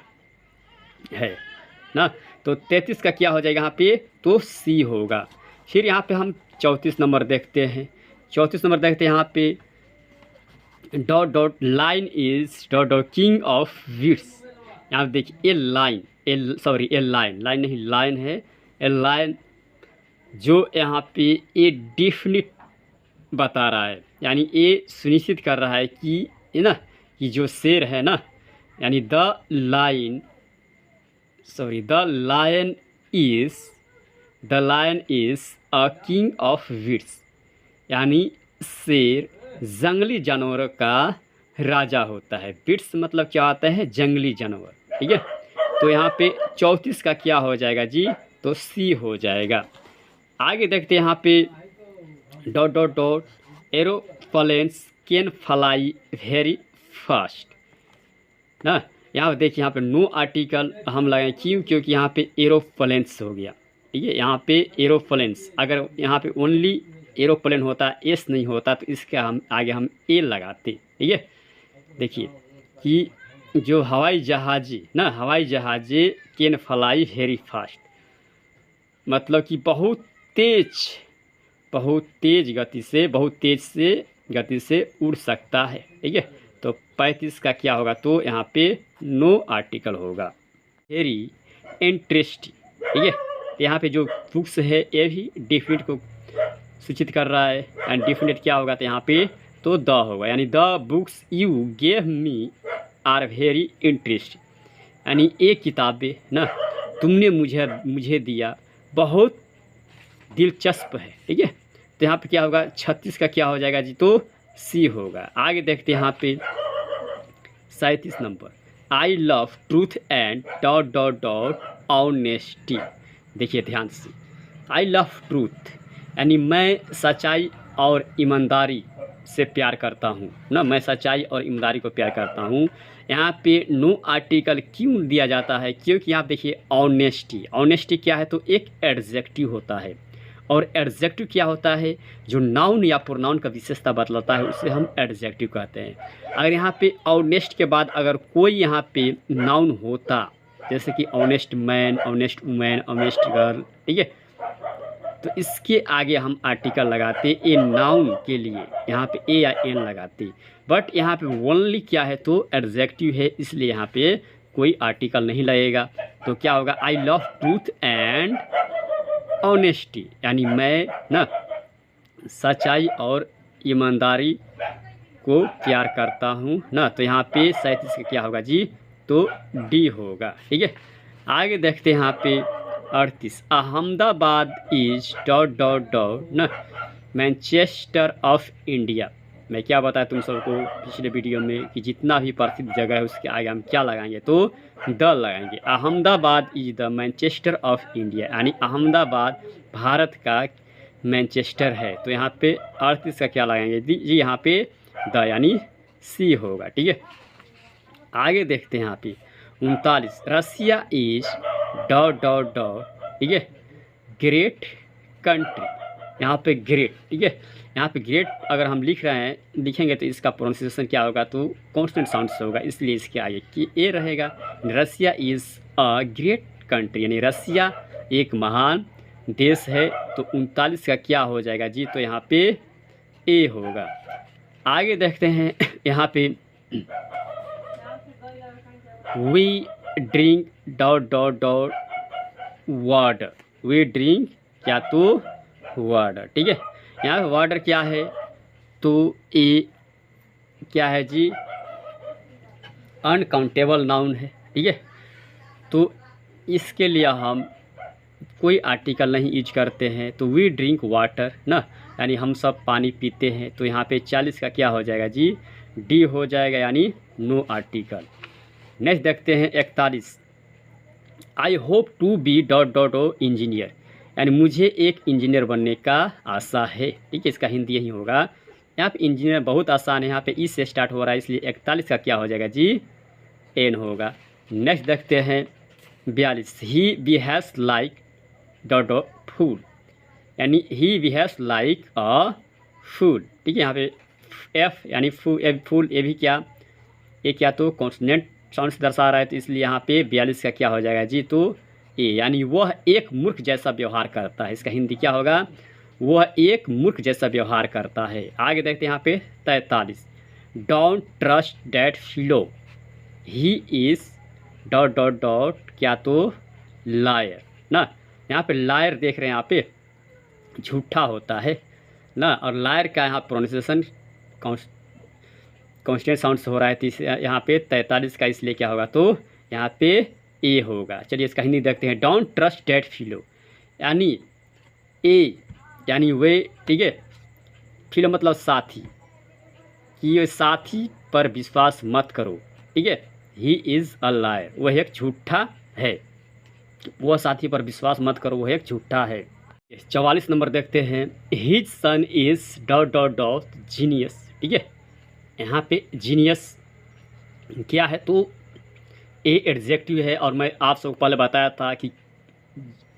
है ना। तो 33 का क्या हो जाएगा यहाँ पे? तो सी होगा। फिर यहाँ पे हम 34 नंबर देखते हैं। 34 नंबर देखते हैं यहाँ पे dot dot line is dot dot king of weeds. यहाँ देखिए ए लाइन नहीं, लाइन है। ए लाइन जो यहाँ पे ए डिफिनिट बता रहा है, यानी ये सुनिश्चित कर रहा है कि ना कि जो शेर है ना, यानी the lion is a king of weeds, यानी शेर जंगली जानवरों का राजा होता है। वीड्स मतलब क्या होता है? जंगली जानवर। ठीक है, तो यहाँ पे 34 का क्या हो जाएगा जी? तो सी हो जाएगा। आगे देखते हैं यहाँ पे dot dot dot aeroplanes can fly very fast ना। यहाँ पे देखिए, यहाँ पे नो आर्टिकल हम लगाएं, क्योंकि यहाँ पे एरोप्लेन्स हो गया। ठीक है, यहाँ पे एरोप्लेन्स, अगर यहाँ पे ओनली एरोप्लेन होता, एस नहीं होता, तो इसके हम आगे हम ए लगाते। ठीक है, देखिए कि जो हवाई जहाज़े कैन फ्लाई वेरी फास्ट, मतलब कि बहुत तेज गति से उड़ सकता है। ठीक है, तो 35 का क्या होगा? तो यहाँ पे नो आर्टिकल होगा। Very interesting. ठीक है, यहाँ पे जो बुक्स है ये भी डेफिनेट को सूचित कर रहा है, एंड डेफिनेट क्या होगा? तो यहाँ पे तो द होगा, यानी the books you gave me are very interesting, यानी ये किताबें ना तुमने मुझे दिया बहुत दिलचस्प है। ठीक है, तो यहाँ पे क्या होगा? 36 का क्या हो जाएगा जी? तो सी होगा। आगे देखते हैं यहाँ पे 37 number, I love truth and dot dot dot honesty. देखिए ध्यान से, आई लव ट्रूथ यानी मैं सच्चाई और ईमानदारी से प्यार करता हूँ ना, मैं सच्चाई और ईमानदारी को प्यार करता हूँ। यहाँ पे नो आर्टिकल क्यों दिया जाता है, क्योंकि यहाँ देखिए ऑनेस्टी, ऑनेस्टी क्या है तो एक एडजेक्टिव होता है, और एडजेक्टिव क्या होता है, जो नाउन या प्रोनाउन का विशेषता बतलाता है उसे हम एडजेक्टिव कहते हैं। अगर यहाँ पे ऑनेस्ट के बाद अगर कोई यहाँ पे नाउन होता, जैसे कि honest man, honest women, honest girl, ठीक है, तो इसके आगे हम आर्टिकल लगाते ए नाउन के लिए, यहाँ पे ए या एन लगाते, बट यहाँ पे ओनली क्या है तो एडजेक्टिव है, इसलिए यहाँ पे कोई आर्टिकल नहीं लगेगा। तो क्या होगा, I love truth and honesty, यानी मैं ना सच्चाई और ईमानदारी को प्यार करता हूँ ना। तो यहाँ पे 37 का क्या होगा जी, तो डी होगा, ठीक है। आगे देखते हैं यहाँ पे 38, Ahmedabad is dot dot dot ना मैनचेस्टर ऑफ इंडिया। मैं क्या बताया तुम सबको पिछले वीडियो में कि जितना भी प्रसिद्ध जगह है उसके आगे हम क्या लगाएंगे तो द लगाएंगे। Ahmedabad is the Manchester of India, यानी अहमदाबाद भारत का मैनचेस्टर है। तो यहाँ पे 38 का क्या लगाएंगे जी, यहाँ पे द यानी सी होगा, ठीक है। आगे देखते हैं यहाँ पे 39, Russia is dot dot dot, ठीक है, ग्रेट कंट्री। यहाँ पे ग्रेट, ठीक है, यहाँ पे ग्रेट अगर हम लिखेंगे तो इसका प्रोनाउंसिएशन क्या होगा तो कॉन्स्टेंट साउंड से होगा, इसलिए इसके आगे कि ए रहेगा। रसिया इज़ अ ग्रेट कंट्री, यानी रसिया एक महान देश है। तो 39 का क्या हो जाएगा जी, तो यहाँ पे ए होगा। आगे देखते हैं यहाँ पे we drink dot dot dot water, we drink क्या तो वाटर, ठीक है। यहाँ पे वाटर क्या है तो ए क्या है जी, अनकाउंटेबल नाउन है, ठीक है। तो इसके लिए हम कोई आर्टिकल नहीं यूज करते हैं, तो वी ड्रिंक वाटर ना, यानी हम सब पानी पीते हैं। तो यहाँ पे 40 का क्या हो जाएगा जी, डी हो जाएगा, यानी नो आर्टिकल। नेक्स्ट देखते हैं 41, I hope to be dot dot o engineer, यानी मुझे एक इंजीनियर बनने का आशा है, ठीक है, इसका हिंदी यही होगा। यहाँ पे इंजीनियर बहुत आसान है, यहाँ पे ई से स्टार्ट हो रहा है, इसलिए 41 का क्या हो जाएगा जी, एन होगा। नेक्स्ट देखते हैं 42, he behaves like dot dot fool, यानी ही बिहेव्स लाइक अ फूल, ठीक है। यहाँ पे एफ यानी फूल, ये भी क्या, ये क्या तो कॉन्सोनेंट साउंड से दर्शा रहा है, तो इसलिए यहाँ पे 42 का क्या हो जाएगा जी, तो ए, यानी वह एक मूर्ख जैसा व्यवहार करता है, इसका हिंदी क्या होगा, वह एक मूर्ख जैसा व्यवहार करता है। आगे देखते हैं यहाँ पे 43, don't trust that fellow, he is dot dot dot क्या तो लायर ना। यहाँ पे लायर देख रहे हैं, यहाँ पे झूठा होता है ना, और लायर का यहाँ प्रोनाउंसिएशन कॉन्स्टेंट साउंड से हो रहा है, तो यहाँ पे 43 का इसलिए क्या होगा तो यहाँ पे ए होगा। चलिए इसका हिंदी देखते हैं, डोंट ट्रस्ट डैट फिलो, यानी ए यानी वे, ठीक है, फिलो मतलब साथी, कि ये साथी पर विश्वास मत करो, ठीक है। ही इज़ अ लायर, वह एक झूठा है, वह साथी पर विश्वास मत करो, वह एक झूठा है। 44 नंबर देखते हैं, his son is dot dot dot genius, ठीक है। यहाँ पे जीनियस क्या है तो ए एडजेक्टिव है, और मैं आप सबको पहले बताया था कि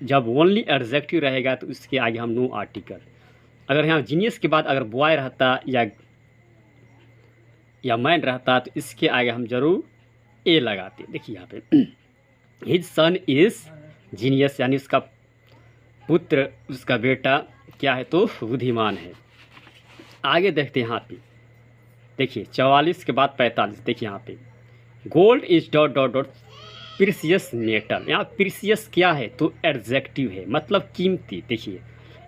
जब ओनली एडजेक्टिव रहेगा तो इसके आगे हम नो आर्टिकल। अगर यहाँ जीनियस के बाद अगर बॉय रहता या मैन रहता तो इसके आगे हम जरूर ए लगाते। देखिए यहाँ पे हिज सन इज़ जीनियस, यानी उसका पुत्र, उसका बेटा क्या है तो बुद्धिमान है। आगे देखते हैं यहाँ पे, देखिए 44 के बाद 45, देखिए यहाँ पे gold is dot dot dot precious metal, यहाँ प्रीसियस क्या है तो एडजेक्टिव है, मतलब कीमती। देखिए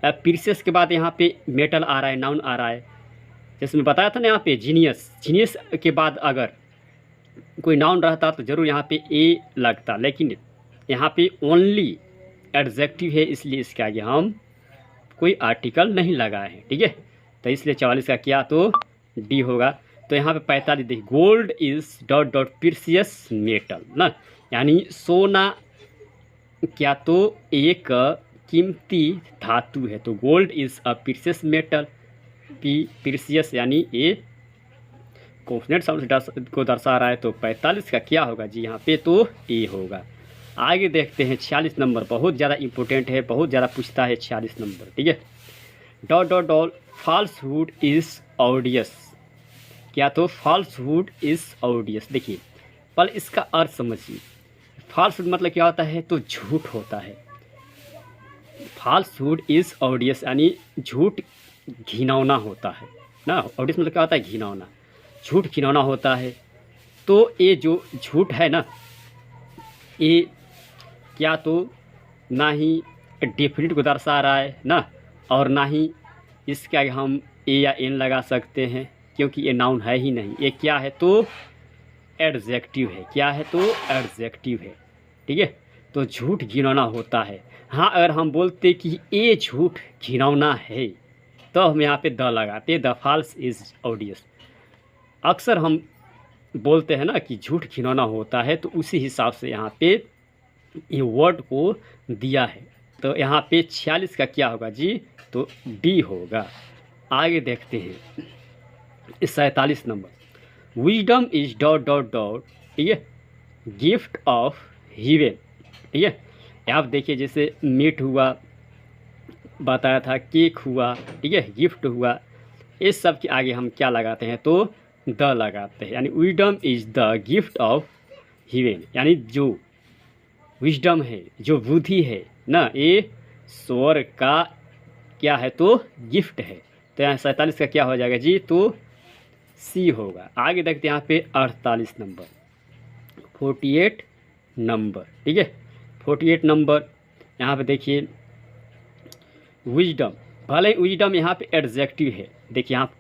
अब प्रीसियस के बाद यहाँ पे मेटल आ रहा है, नाउन आ रहा है, जैसे मैं बताया था ना यहाँ पे जीनियस, जीनियस के बाद अगर कोई नाउन रहता तो ज़रूर यहाँ पे ए लगता, लेकिन यहाँ पे ओनली एडजेक्टिव है, इसलिए इसके आगे हम कोई आर्टिकल नहीं लगाए हैं, ठीक है। तो इसलिए 44 का क्या तो डी होगा। तो यहाँ पे 45 देखिए, gold is dot dot precious metal ना, यानी सोना क्या तो एक कीमती धातु है, तो gold is a precious metal, precious यानी ये कॉन्सोनेंट साउंड को दर्शा रहा है, तो 45 का क्या होगा जी यहाँ पे, तो ए होगा। आगे देखते हैं 46 नंबर, बहुत ज़्यादा इंपॉर्टेंट है, बहुत ज़्यादा पूछता है 46 नंबर, ठीक है। Dot dot dot falsehood is ऑडियस, क्या, तो फॉल्सहुड इज ऑडियस। देखिए पहले इसका अर्थ समझिए, फॉल्सहुड मतलब क्या होता है, तो झूठ होता है। फॉल्सहुड इज ऑडियस यानी झूठ घिनौना होता है ना। ऑडियस मतलब क्या होता है, घिनौना, झूठ घिनौना होता है। तो ये जो झूठ है ना, ये क्या तो ना ही डेफिनेट को दर्शा रहा है ना, और ना ही इसके आगे हम ए या एन लगा सकते हैं, क्योंकि ये नाउन है ही नहीं। ये क्या है, तो एडजेक्टिव है। क्या है, तो एडजेक्टिव है, ठीक है। तो झूठ घिनौना होता है। हाँ, अगर हम बोलते कि ये झूठ घिनौना है, तो हम यहाँ पे द लगाते, द फॉल्स इज ऑडियस। अक्सर हम बोलते हैं ना कि झूठ घिनौना होता है, तो उसी हिसाब से यहाँ पे ये वर्ड को दिया है। तो यहाँ पे 46 का क्या होगा जी, तो डी होगा। आगे देखते हैं 47 number, wisdom is dot dot dot, ठीक है, गिफ्ट ऑफ हेवन, ठीक है। आप देखिए जैसे मीट हुआ, बताया था, केक हुआ, ठीक है, गिफ्ट हुआ, इस सब के आगे हम क्या लगाते हैं, तो द लगाते हैं। यानी wisdom is the gift of haven, यानी जो विजडम है, जो बुद्धि है ना, ये स्वर्ग का क्या है, तो गिफ्ट है। तो यहाँ 47 का क्या हो जाएगा जी, तो सी होगा। आगे देखते हैं यहाँ पे 48 नंबर, 48 नंबर, ठीक है। 48 नंबर यहाँ पे देखिए, विजडम, भले विजडम यहाँ पे एडजेक्टिव है, देखिए यहाँ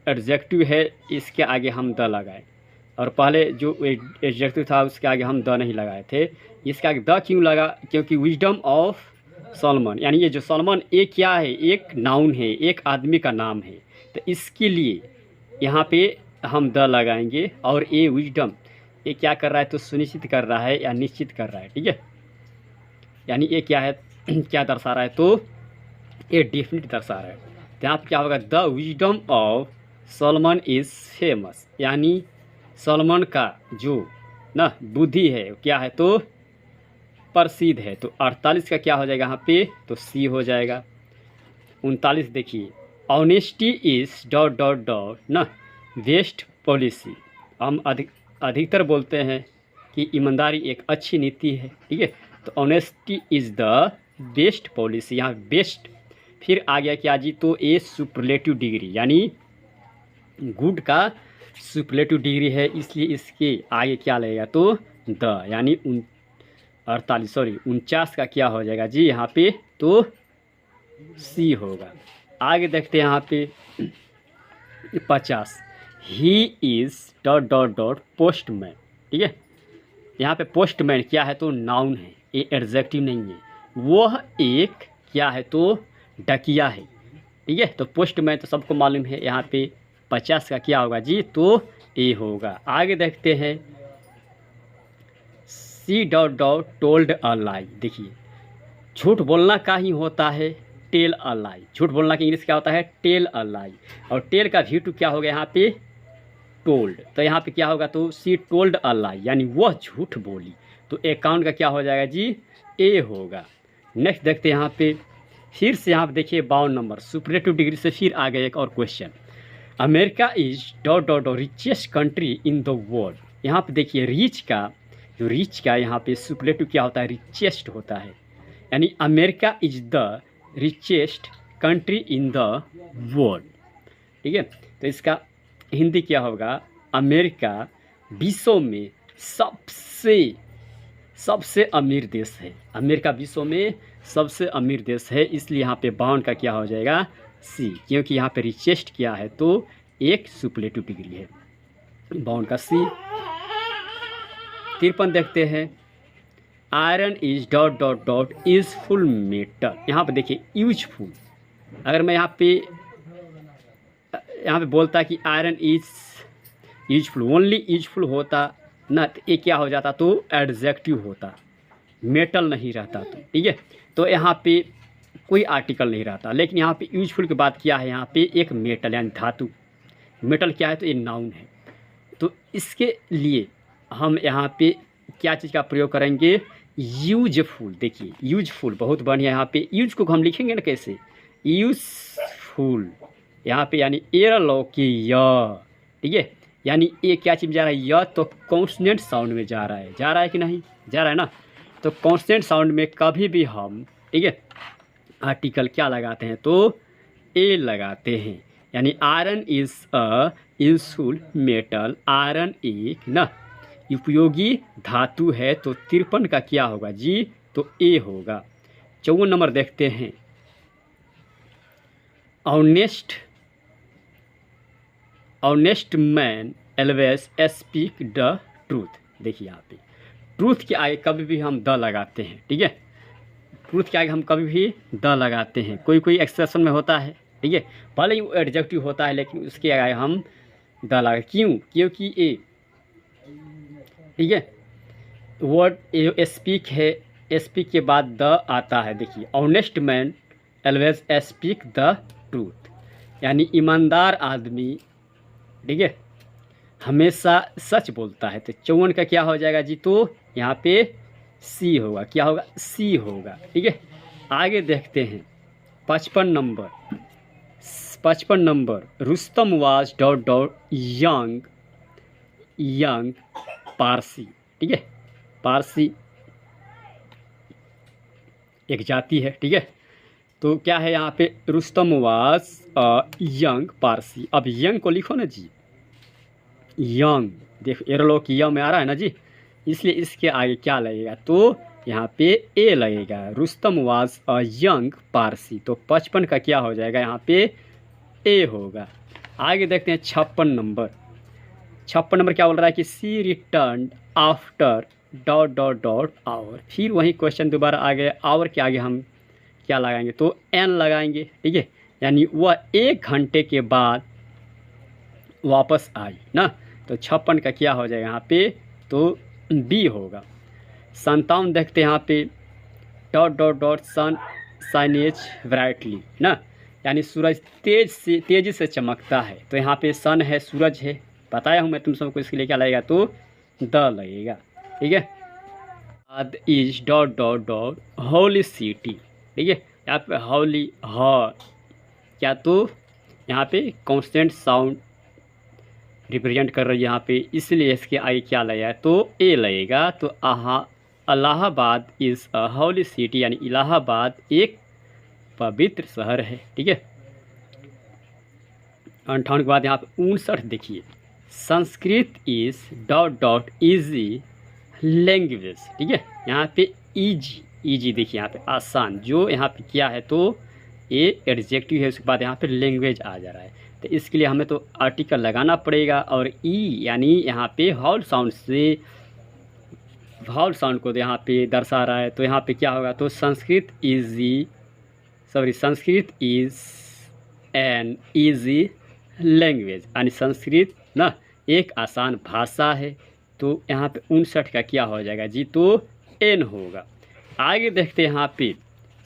एडजेक्टिव है, इसके आगे हम द लगाए, और पहले जो एडजेक्टिव था उसके आगे हम द नहीं लगाए थे। इसके आगे द क्यों लगा, क्योंकि विजडम ऑफ सॉलोमन, यानी ये जो सॉलोमन, ये क्या है, एक नाउन है, एक आदमी का नाम है। तो इसके लिए यहाँ पे हम द लगाएंगे, और ये विजडम ये क्या कर रहा है, तो सुनिश्चित कर रहा है या निश्चित कर रहा है, ठीक है। यानी ये क्या है, क्या दर्शा रहा है, तो ये डेफिनेट दर्शा रहा है। तो यहाँ पर क्या होगा, the wisdom of Solomon is famous, यानी सॉलोमन का जो ना बुद्धि है क्या है, तो प्रसिद्ध है। तो 48 का क्या हो जाएगा यहाँ पे, तो सी हो जाएगा। 39 देखिए, honesty is dot dot dot ना बेस्ट पॉलिसी। हम अधिकतर बोलते हैं कि ईमानदारी एक अच्छी नीति है, ठीक है। तो honesty is the best policy, यहाँ बेस्ट फिर आ गया क्या जी, तो ए सुपरलेटिव डिग्री, यानी गुड का सुपरलेटिव डिग्री है, इसलिए इसके आगे क्या लगेगा, तो द, यानी 49 का क्या हो जाएगा जी यहाँ पे, तो सी होगा। आगे देखते हैं यहाँ पे 50, ही is dot dot dot postman, ठीक है। यहाँ पे पोस्टमैन क्या है, तो नाउन है, ये एडजेक्टिव नहीं है। वह एक क्या है, तो डकिया है, ठीक है। तो पोस्टमैन तो सबको मालूम है। यहाँ पे 50 का क्या होगा जी, तो ए होगा। आगे देखते हैं she dot dot told a lie. देखिए झूठ बोलना का ही होता है टेल अ लाई, झूठ बोलना की इंग्लिश क्या होता है, टेल अ लाई, और टेल का V2 क्या हो गया यहाँ पे, टोल्ड। तो यहाँ पे क्या होगा, तो सी टोल्ड अ लाई, यानी वह झूठ बोली। तो अकाउंट का क्या हो जाएगा जी, ए होगा। नेक्स्ट देखते हैं यहाँ पे, फिर से यहाँ पे देखिए 52 नंबर, सुपरलेटिव डिग्री से फिर आ गया एक और question, America is dot dot dot richest country in the world. यहाँ पे देखिए रिच का यहाँ पे सुपरलेटिव क्या होता है, रिचेस्ट होता है, यानी America is the richest country in the world, ठीक है। तो इसका हिंदी क्या होगा, अमेरिका विश्व में सबसे अमीर देश है। अमेरिका विश्व में सबसे अमीर देश है, इसलिए यहाँ पे 52 का क्या हो जाएगा, सी, क्योंकि यहाँ पे रिचेस्ट क्या है, तो एक सुपरलेटिव डिग्री है। 52 का सी। 53 देखते हैं, iron is dot dot dot useful metal. यहाँ पे देखिए यूजफुल, अगर मैं यहाँ पे बोलता कि iron is useful, only useful होता ना, तो ये क्या हो जाता, तो एडजेक्टिव होता, मेटल नहीं रहता, तो ठीक है। तो यहाँ पे कोई आर्टिकल नहीं रहता। लेकिन यहाँ पे यूजफुल की बात किया है, यहाँ पे एक मेटल यानी धातु, मेटल क्या है तो ये नाउन है। तो इसके लिए हम यहाँ पे क्या चीज़ का प्रयोग करेंगे, यूजफुल। देखिए यूजफुल बहुत बढ़िया, यहाँ पे यूज को हम लिखेंगे ना कैसे, यूजफुल यहाँ पे यानी एरलौकिक, ठीक है। यानी ये क्या चीज़ जा रहा है, य तो कॉन्सोनेंट साउंड में जा रहा है कि नहीं जा रहा है ना। तो कॉन्सोनेंट साउंड में कभी भी हम, ठीक है, आर्टिकल क्या लगाते हैं तो ए लगाते हैं। यानी iron is a useful metal, iron एक ना उपयोगी धातु है, तो 53 का क्या होगा जी तो ए होगा। 54 नंबर देखते हैं, honest man always speak the truth. देखिए यहाँ पे ट्रूथ के आगे कभी भी हम द लगाते हैं, ठीक है। ट्रूथ के आगे हम कभी भी द लगाते हैं, कोई एक्सप्रेशन में होता है, ठीक है, भले ही वो एडजेक्टिव होता है लेकिन उसके आगे हम द लगा, क्यों, क्योंकि ए, ठीक है, वर्ड स्पीक है, स्पीक के बाद द आता है। देखिए honest man always speak the truth, यानी ईमानदार आदमी, ठीक है, हमेशा सच बोलता है। तो 54 का क्या हो जाएगा जी तो यहाँ पे सी होगा, क्या होगा सी होगा, ठीक है। आगे देखते हैं 55 number, Rustam was dot dot young Parsi, ठीक है, पारसी एक जाति है, ठीक है। तो क्या है यहाँ पे, रुस्तम वाज यंग पारसी। अब यंग को लिखो ना जी, यंग, देखो एरोलोक यंग में आ रहा है ना जी, इसलिए इसके आगे क्या लगेगा तो यहाँ पे ए लगेगा। Rustam was a young Parsi, तो 55 का क्या हो जाएगा यहाँ पे ए होगा। आगे देखते हैं 56 नंबर, क्या बोल रहा है कि she return after dot dot dot hour. फिर वही क्वेश्चन दोबारा आ गया, आवर के आगे हम क्या लगाएंगे तो एन लगाएंगे, ठीक है, यानी वह 1 घंटे के बाद वापस आई ना। तो 56 का क्या हो जाएगा यहाँ पे तो बी होगा। 57 देखते हैं यहाँ पे, डॉट डॉट डॉट सन साइनेज ब्राइटली ना, यानी सूरज तेजी से चमकता है। तो यहाँ पे सन है, सूरज है, बताया हूँ मैं तुम सबको, इसके लिए क्या लगेगा तो द लगेगा, ठीक है। बाद is dot dot dot holy city, ठीक है, यहाँ पे होली ह क्या तो यहाँ पे कॉन्स्टेंट साउंड रिप्रेजेंट कर रही है यहाँ पे, इसलिए इसके आगे क्या लगेगा तो ए लगेगा। तो Allahabad is a holy city, यानी इलाहाबाद एक पवित्र शहर है, ठीक है। 58 के बाद यहाँ पे 59 देखिए, Sanskrit is dot dot easy language, ठीक है, यहाँ पे ईजी देखिए यहाँ पे आसान, जो यहाँ पे क्या है तो ये एडजेक्टिव है, उसके बाद यहाँ पे लैंग्वेज आ जा रहा है। तो इसके लिए हमें तो आर्टिकल लगाना पड़ेगा, और ई यानी यहाँ पे हाउल साउंड को यहाँ पे दर्शा रहा है। तो यहाँ पे क्या होगा तो Sanskrit is an easy language, यानी संस्कृत ना एक आसान भाषा है। तो यहाँ पे 59 का क्या हो जाएगा जी तो एन होगा। आगे देखते हैं यहाँ पे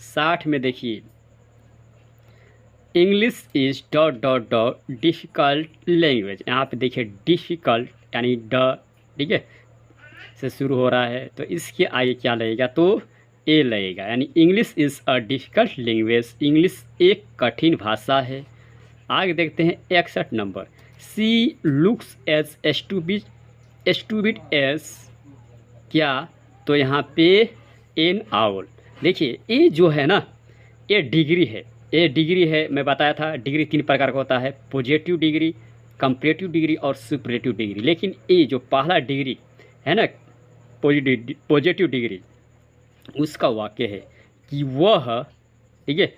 60 में देखिए, English is dot dot dot difficult language, यहाँ पे देखिए डिफ़िकल्ट यानी ड, ठीक है, से शुरू हो रहा है। तो इसके आगे क्या लगेगा तो ए लगेगा, यानी English is a difficult language, English एक कठिन भाषा है। आगे देखते हैं 61 नंबर, सी लुक्स एज स्टूपिड एज क्या तो यहाँ पे एन आउल। देखिए ये जो है ना ये डिग्री है, मैं बताया था डिग्री 3 प्रकार का होता है, पॉजिटिव डिग्री, कंपैरेटिव डिग्री और सुपरलेटिव डिग्री। लेकिन ये जो पहला डिग्री है ना पॉजिटिव डिग्री, उसका वाक्य है कि वह, ठीक है,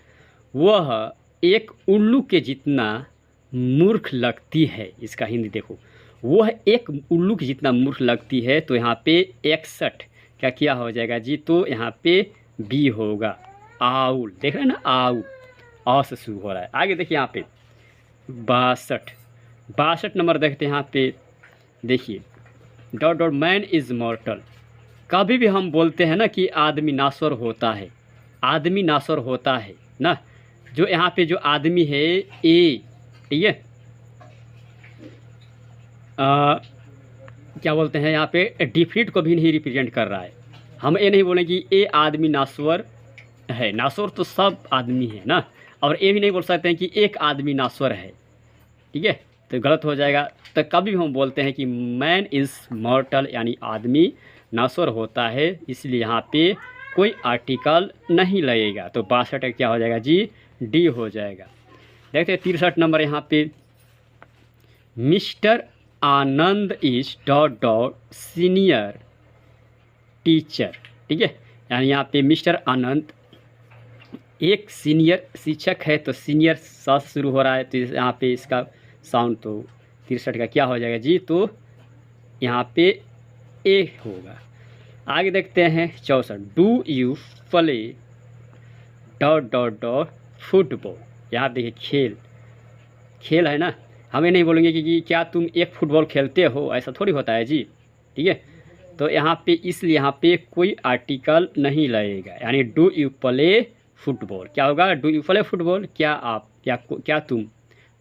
वह एक उल्लू के जितना मूर्ख लगती है। इसका हिंदी देखो, वह एक उल्लू के जितना मूर्ख लगती है। तो यहाँ पे 61 का क्या हो जाएगा जी तो यहाँ पे बी होगा, आउल, देख रहे हैं ना आउल, आ से शुरू हो रहा है। आगे देखिए यहाँ पे 62 नंबर देखते हैं यहाँ पे, देखिए डॉट डॉट मैन इज़ मॉर्टल। कभी भी हम बोलते हैं ना कि आदमी नाश्वर होता है, ना। जो यहाँ पे जो आदमी है ए, ठीक है, क्या बोलते हैं यहाँ पे डिफिनिट को भी नहीं रिप्रेजेंट कर रहा है। हम ये नहीं बोलेंगे कि ए आदमी नाश्वर है, नाश्वर तो सब आदमी है ना। और ये भी नहीं बोल सकते हैं कि एक आदमी नाश्वर है, ठीक है, तो गलत हो जाएगा। तो कभी भी हम बोलते हैं कि मैन इज़ मॉर्टल, यानी आदमी नाश्वर होता है, इसलिए यहाँ पे कोई आर्टिकल नहीं लगेगा। तो 62 क्या हो जाएगा जी, डी हो जाएगा। देखते हैं 63 नंबर यहाँ पे, mister Anand is dot dot senior teacher, ठीक है, यानी यहाँ पे मिस्टर आनंद एक सीनियर शिक्षक है, तो सीनियर सा से शुरू हो रहा है, तो यहाँ पे इसका साउंड तो 63 का क्या हो जाएगा जी, तो यहाँ पे ए होगा। आगे देखते हैं 64, do you play dot dot dot football. यहाँ देखिए खेल, खेल है ना, हमें नहीं बोलेंगे कि क्या तुम एक फुटबॉल खेलते हो, ऐसा थोड़ी होता है जी, ठीक है। तो यहाँ पे इसलिए यहाँ पे कोई आर्टिकल नहीं लगेगा, यानी डू यू प्ले फुटबॉल क्या होगा, डू यू प्ले फुटबॉल, क्या आप क्या तुम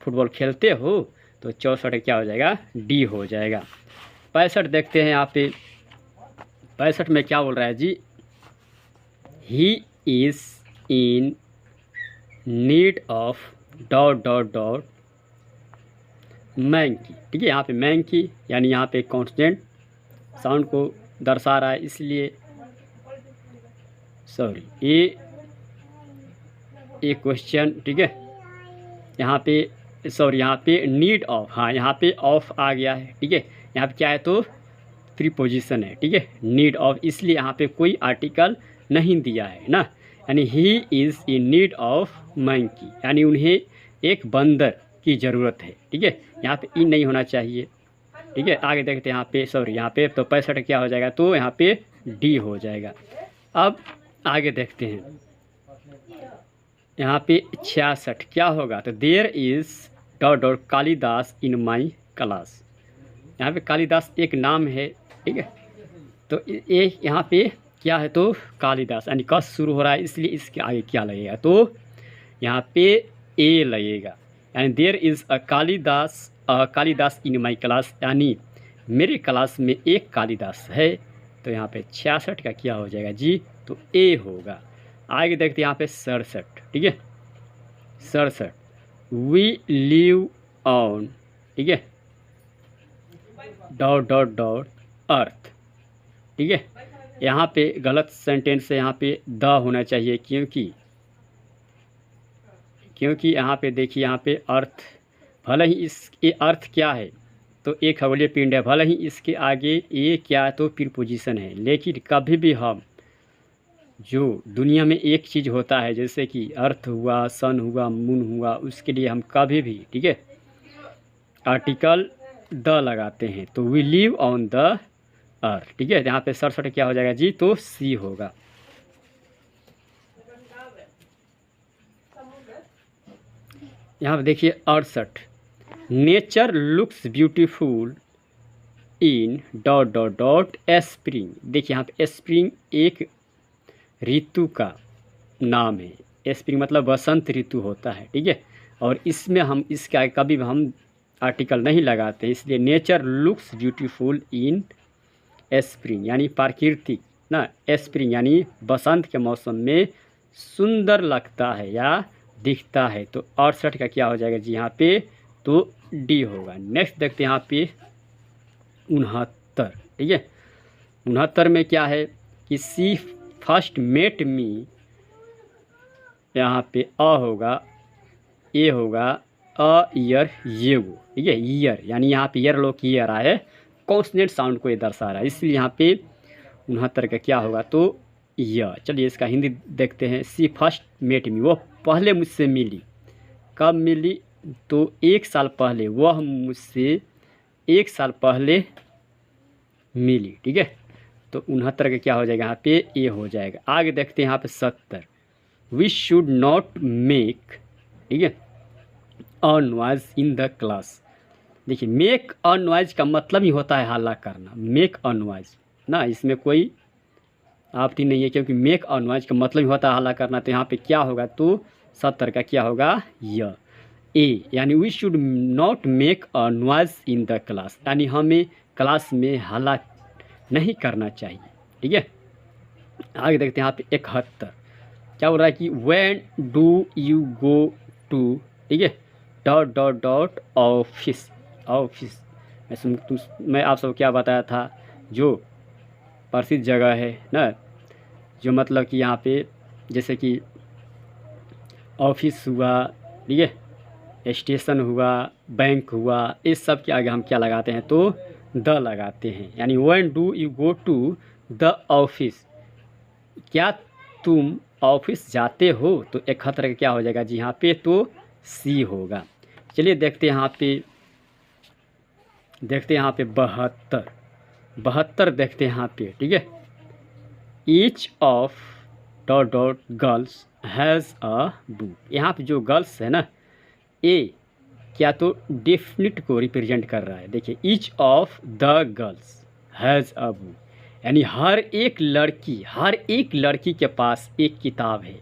फुटबॉल खेलते हो, तो 64 क्या हो जाएगा, डी हो जाएगा। 65 देखते हैं यहाँ पे, 65 में क्या बोल रहा है जी, he is in need of dot dot dot monkey, ठीक है, यहाँ पे मैंकी यानी यहाँ पे कॉन्स्टेंट साउंड को दर्शा रहा है, इसलिए सॉरी ये क्वेश्चन, ठीक है, यहाँ पे सॉरी यहाँ पे नीड ऑफ, हाँ यहाँ पे ऑफ आ गया है, ठीक है, यहाँ पे क्या है तो प्रीपोजिशन है, ठीक है, नीड ऑफ, इसलिए यहाँ पे कोई आर्टिकल नहीं दिया है ना, यानी ही is in need of monkey, यानी उन्हें एक बंदर की ज़रूरत है, ठीक है, यहाँ पे इन नहीं होना चाहिए, ठीक है। आगे देखते हैं यहाँ पे सॉरी यहाँ पे तो 65 क्या हो जाएगा, तो यहाँ पे डी हो जाएगा। अब आगे देखते हैं यहाँ पे 66 क्या होगा, तो there is dot dot Kalidas in my class. यहाँ पे कालिदास एक नाम है, ठीक है, तो ये यहाँ पे क्या है तो कालिदास, यानी कस शुरू हो रहा है, इसलिए इसके आगे क्या लगेगा, तो यहाँ पे ए लगेगा, यानी there is a Kalidas in my class, यानी मेरे क्लास में एक कालिदास है, तो यहाँ पे 66 का क्या हो जाएगा जी, तो ए होगा। आगे देखते हैं यहाँ पे 67, ठीक है, 67 वी लिव ऑन, ठीक है, डॉट डॉट डॉट अर्थ, ठीक है, यहाँ पे गलत सेंटेंस है, यहाँ पे द होना चाहिए, क्योंकि यहाँ पे देखिए यहाँ पे अर्थ, भले ही ये अर्थ क्या है तो एक खगोलीय पिंड है, भले ही इसके आगे ये क्या है तो प्रीपोजिशन है, लेकिन कभी भी हम जो दुनिया में एक चीज़ होता है जैसे कि अर्थ हुआ, सन हुआ, मून हुआ, उसके लिए हम कभी भी, ठीक है, आर्टिकल द लगाते हैं, तो we live on the earth, ठीक है। यहाँ पे 67 क्या हो जाएगा जी, तो सी होगा। यहाँ पे देखिए 68, nature looks beautiful in dot dot dot spring. देखिए यहाँ पे स्प्रिंग एक ऋतु का नाम है, स्प्रिंग मतलब बसंत ऋतु होता है, ठीक है, और इसमें हम इसका कभी भी हम आर्टिकल नहीं लगाते, इसलिए nature looks beautiful in spring यानी प्राकृतिक ना, स्प्रिंग यानी बसंत के मौसम में सुंदर लगता है या दिखता है, तो 68 का क्या हो जाएगा जी यहाँ पे, तो डी होगा। नेक्स्ट देखते हैं यहाँ पे 69, ठीक है, 69 में क्या है कि सी फर्स्ट मेट मी, यहाँ पे अ होगा, ए होगा, अ ईयर ये वो, ठीक है, ईयर यानी यहाँ पे ईयर लोग ईयर आए, कॉन्सनेंट साउंड को ये दर्शा रहा है, इसलिए यहाँ पे 69 का क्या होगा, तो यह। चलिए इसका हिंदी देखते हैं। सी फर्स्ट मेट मी, वो पहले मुझसे मिली, कब मिली, तो 1 साल पहले, वह मुझसे 1 साल पहले मिली, ठीक है, तो 69 का क्या हो जाएगा यहाँ पे, ए हो जाएगा। आगे देखते हैं यहाँ पे 70, वी शुड नॉट मेक, ठीक है, a noise in the class. देखिए मेक अ नॉइज का मतलब ही होता है हल्ला करना, मेक अ नॉइज ना, इसमें कोई आपत्ति नहीं है, क्योंकि मेक अ नॉइज का मतलब ही होता है हल्ला करना, तो यहाँ पे क्या होगा, तो 70 का क्या होगा? य। ए यानी we should not make a noise in the class, यानी हमें क्लास में हल्ला नहीं करना चाहिए। ठीक है, आगे देखते हैं यहाँ पे 71 क्या बोल रहा है कि when do you go to, ठीक है, dot dot dot office. Office मैं आप सबको क्या बताया था, जो प्रसिद्ध जगह है ना, जो मतलब कि यहाँ पे जैसे कि ऑफिस हुआ, ठीक है, स्टेशन हुआ, बैंक हुआ, इस सब के आगे हम क्या लगाते हैं? तो द लगाते हैं। यानी when do you go to the office, क्या तुम ऑफिस जाते हो? तो 71 का क्या हो जाएगा जी यहाँ पे? तो सी होगा। चलिए देखते हैं यहाँ पे, यहाँ पे 72 देखते हैं यहाँ पे। ठीक है, each of dot dot girls has a book. यहाँ पे जो गर्ल्स है ना, ए क्या तो डेफिनिट को रिप्रेजेंट कर रहा है। देखिए, each of the girls has a book, यानी हर एक लड़की के पास एक किताब है।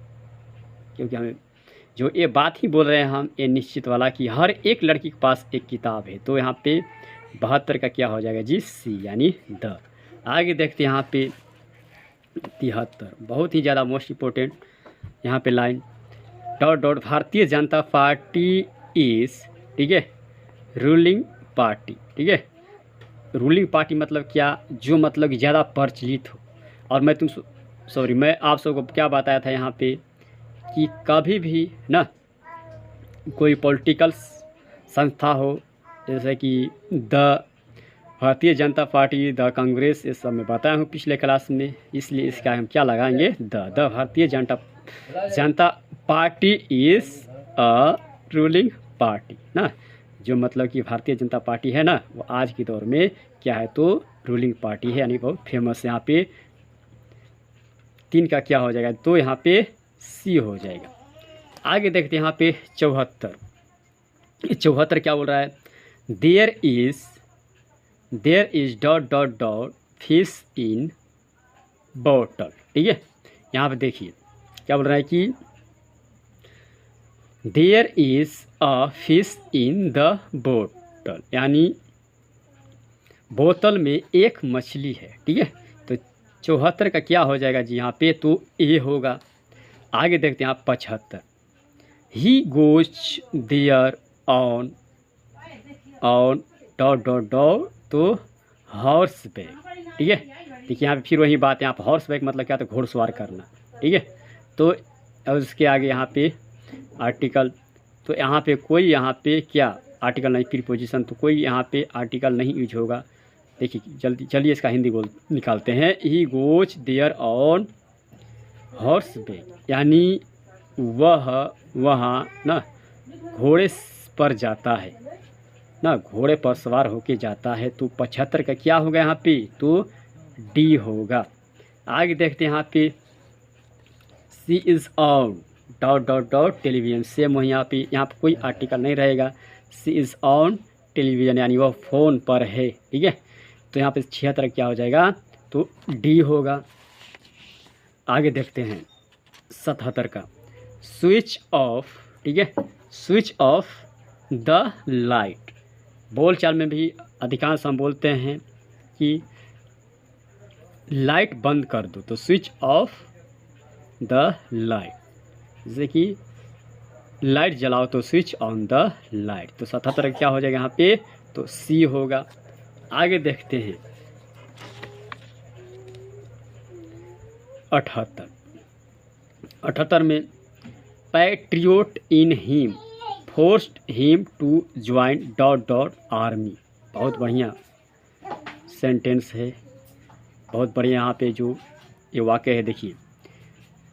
क्योंकि हमें जो ये बात ही बोल रहे हैं हम, ये निश्चित वाला कि हर एक लड़की के पास एक किताब है। तो यहाँ पे 72 का क्या हो जाएगा जी? सी, यानी द। आगे देखते हैं यहाँ पे 73, बहुत ही ज़्यादा मोस्ट इम्पोर्टेंट यहाँ पे line, dot dot Bharatiya Janata party is, ठीक है, रूलिंग पार्टी। ठीक है, रूलिंग पार्टी मतलब क्या? जो मतलब कि ज़्यादा प्रचलित हो। और मैं आप सबको क्या बताया था यहाँ पे कि कभी भी ना कोई पॉलिटिकल संस्था हो, जैसे कि the Bharatiya Janata party, the Congress, ये सब मैं बताया हूँ पिछले क्लास में, इसलिए इसका हम क्या लगाएंगे? The Bharatiya Janata party is a ruling party ना, जो मतलब कि भारतीय जनता पार्टी है ना, वो आज के दौर में क्या है? तो रूलिंग पार्टी है, यानी बहुत फेमस। यहाँ पे 3 का क्या हो जाएगा? तो यहाँ पे सी हो जाएगा। आगे देखते हैं यहाँ पे 74 क्या बोल रहा है? There is dot dot dot fish in bottle. ठीक है, यहाँ पे देखिए क्या बोल रहा है कि there is a fish in the बोतल, यानी बोतल में एक मछली है। ठीक है, तो 74 का क्या हो जाएगा जी यहाँ पे? तो ए होगा। आगे देखते हैं आप 75, he goes there on dot dot dot, तो हॉर्स बैक। ठीक है, देखिए यहाँ पे फिर वही बात है, यहाँ पर हॉर्स बैक मतलब क्या? तो घोड़सवार करना। ठीक है, तो और उसके आगे यहाँ पे आर्टिकल, तो यहाँ पे कोई यहाँ पे क्या आर्टिकल नहीं, प्रीपोजिशन, तो कोई यहाँ पे आर्टिकल नहीं यूज होगा। देखिए जल्दी चलिए इसका हिंदी बोल निकालते हैं। He goes there on horseback, यानी वह वहाँ ना घोड़े पर जाता है ना, घोड़े पर सवार होके जाता है। तो 75 का क्या होगा यहाँ पे? तो डी होगा। आगे देखते हैं यहाँ पे, she is on dot dot dot television, same वही यहाँ पे कोई आर्टिकल नहीं रहेगा। सी इज़ ऑन टेलीविज़न, यानी वह फ़ोन पर है। ठीक है, तो यहाँ पे 76 क्या हो जाएगा? तो डी होगा। आगे देखते हैं 77 का, स्विच ऑफ। ठीक है, स्विच ऑफ द लाइट। बोलचाल में भी अधिकांश हम बोलते हैं कि लाइट बंद कर दो, तो स्विच ऑफ द लाइट, जैसे कि लाइट जलाओ तो स्विच ऑन द लाइट। तो 77 क्या हो जाएगा यहाँ पे? तो सी होगा। आगे देखते हैं 78 में, patriot in him forced him to join dot dot army. बहुत बढ़िया सेंटेंस है, बहुत बढ़िया यहाँ पे जो ये वाक्य है। देखिए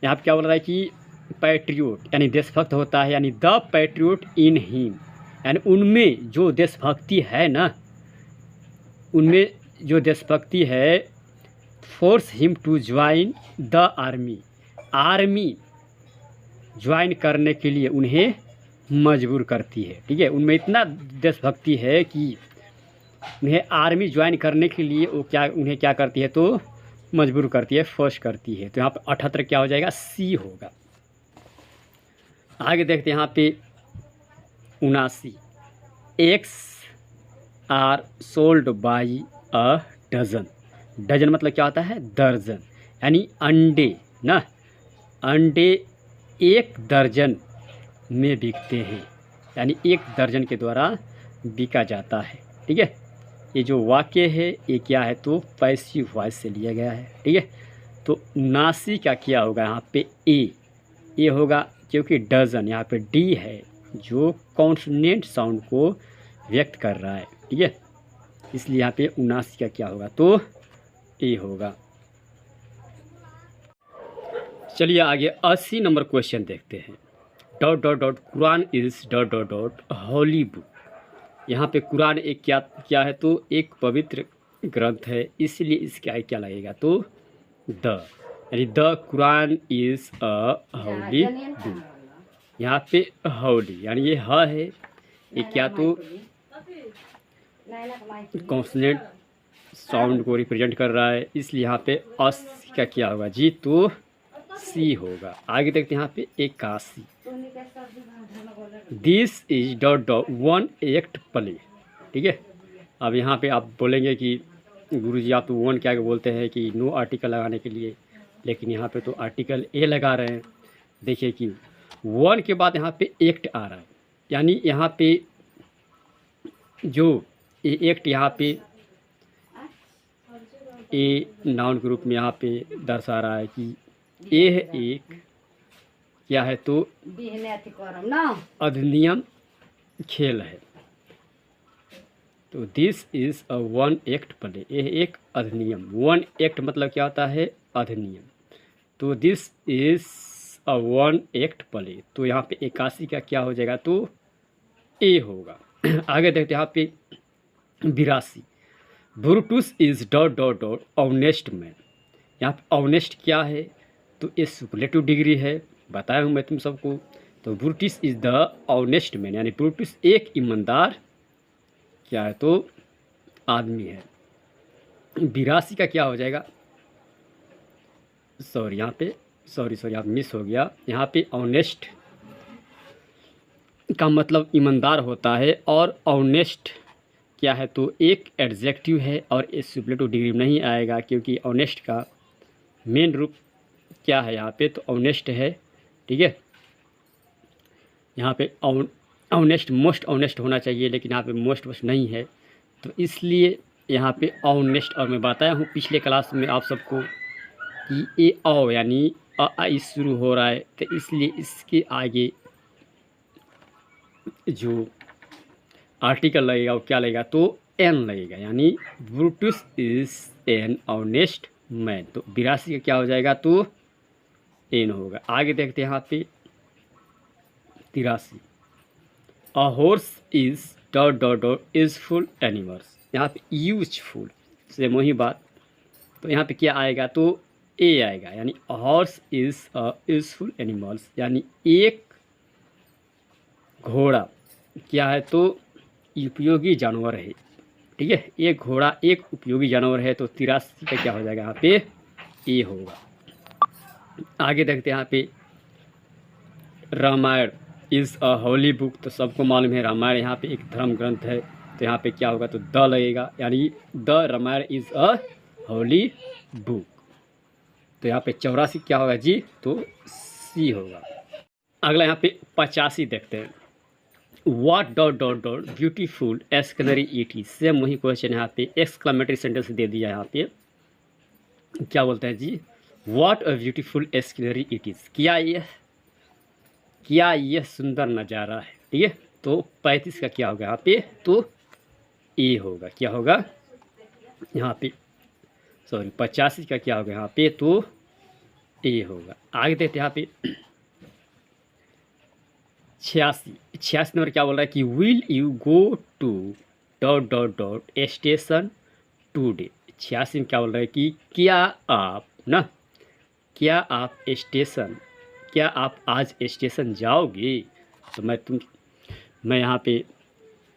यहाँ पे क्या बोल रहा है कि पैट्रियोट यानी देशभक्त होता है, यानी द पैट्रियोट इन हिम, यानी उनमें जो देशभक्ति है ना, उनमें जो देशभक्ति है, force him to join the army, army join करने के लिए उन्हें मजबूर करती है। ठीक है, उनमें इतना देशभक्ति है कि उन्हें आर्मी ज्वाइन करने के लिए उन्हें क्या करती है? तो मजबूर करती है, फोर्स करती है। तो यहाँ पर 78 क्या हो जाएगा? सी होगा। आगे देखते हैं यहाँ पे 79 eggs are sold by a dozen. Dozen मतलब क्या होता है? दर्जन, यानी अंडे ना, अंडे 1 दर्जन में बिकते हैं, यानी 1 दर्जन के द्वारा बिका जाता है। ठीक है, ये जो वाक्य है ये क्या है? तो पैसिव वॉइस से लिया गया है। ठीक है, तो 79 का क्या होगा यहाँ पे? ए होगा, क्योंकि डजन यहाँ पे डी है जो कॉन्सोनेंट साउंड को व्यक्त कर रहा है। ठीक है, इसलिए यहाँ पे 79 का क्या होगा? तो ए होगा। चलिए आगे 80 नंबर क्वेश्चन देखते हैं। Dot dot dot Quran is dot dot dot Holi book. यहाँ पे कुरान एक क्या है? तो एक पवित्र ग्रंथ है, इसलिए इसका क्या लगेगा? तो द, यानी the Quran is a holy book. यहाँ पे होली यानी ये ह है, ये क्या? तो कॉन्सोनेंट साउंड को रिप्रेजेंट कर रहा है, इसलिए यहाँ पे अस का क्या होगा जी? तो सी होगा। आगे देखते हैं यहाँ पे 81 this is dot dot 1 act play. ठीक है, अब यहाँ पे आप बोलेंगे कि गुरुजी आप तो 1 क्या बोलते हैं कि नो आर्टिकल लगाने के लिए, लेकिन यहाँ पे तो आर्टिकल ए लगा रहे हैं। देखिए कि 1 के बाद यहाँ पे एक्ट आ रहा है, यानी यहाँ पे जो एक्ट यहाँ पे ए नाउन के रूप में यहाँ पे दर्शा रहा है कि यह एक क्या है? तो अधिनियम खेल है। तो this is a 1 act play, यह एक अधिनियम। 1 एक्ट मतलब क्या होता है? अधिनियम। तो this is a 1 act play, तो यहाँ पे 81 का क्या हो जाएगा? तो ए होगा। आगे देखते हैं यहाँ पे 82 Brutus is dot dot dot honest man. यहाँ पे ऑनेस्ट क्या है? तो ये सुपरलेटिव डिग्री है, बताया हूँ मैं तुम सबको। तो Brutus is the honest man, यानी ब्रूटस एक ईमानदार क्या है? तो आदमी है। 82 का क्या हो जाएगा? सॉरी यहाँ पे आप मिस हो गया। यहाँ पे ऑनेस्ट का मतलब ईमानदार होता है, और ऑनेस्ट क्या है? तो एक एडजेक्टिव है और ये सुपरलेटिव डिग्री में नहीं आएगा, क्योंकि ऑनेस्ट का मेन रूप क्या है यहाँ पे? तो ऑनेस्ट है। ठीक है, यहाँ पे ऑनेस्ट मोस्ट ऑनेस्ट होना चाहिए, लेकिन यहाँ पे मोस्ट नहीं है, तो इसलिए यहाँ पे ऑनेस्ट। और मैं बताया हूँ पिछले क्लास में आप सबको कि ए औ यानी अ शुरू हो रहा है, तो इसलिए इसके आगे जो आर्टिकल लगेगा वो क्या लगेगा? तो एन लगेगा, यानी Brutus is an honest man. तो 82 का क्या हो जाएगा? तो एन होगा। आगे देखते हैं यहाँ पे 83 a horse is dot dot dot useful animals. यहाँ पे यूजफुल से वही बात, तो यहाँ पे क्या आएगा? तो ए आएगा, यानी horse is a useful animals, यानी एक घोड़ा क्या है? तो उपयोगी जानवर है। ठीक है, एक घोड़ा एक उपयोगी जानवर है, तो 83 का क्या हो जाएगा? यहाँ पे ए होगा। आगे देखते हैं यहाँ पे Ramayana is a holy book. तो सबको मालूम है रामायण यहाँ पे एक धर्म ग्रंथ है, तो यहाँ पे क्या होगा? तो द लगेगा, यानी the Ramayana is a holy book. तो यहाँ पे 84 क्या होगा जी? तो सी होगा। अगला यहाँ पे 85 देखते हैं। What dot dot dot beautiful exclamatory it is. Same वही क्वेश्चन यहाँ पे एक्सक्लेमेटरी सेंटेंस दे दिया यहाँ पे। क्या बोलते हैं जी? What a beautiful exclamatory it is. क्या यह सुंदर नज़ारा है। ठीक है, तो 35 का क्या होगा यहाँ पे? तो ए होगा। क्या होगा यहाँ पे? सॉरी 85 का क्या होगा यहाँ पे? तो ए होगा। आगे देखते हैं यहाँ पे 86 नंबर क्या बोल रहा है कि will you go to dot dot dot station today. 86 में क्या बोल रहा है कि क्या आप आज स्टेशन जाओगे। तो मैं यहाँ पे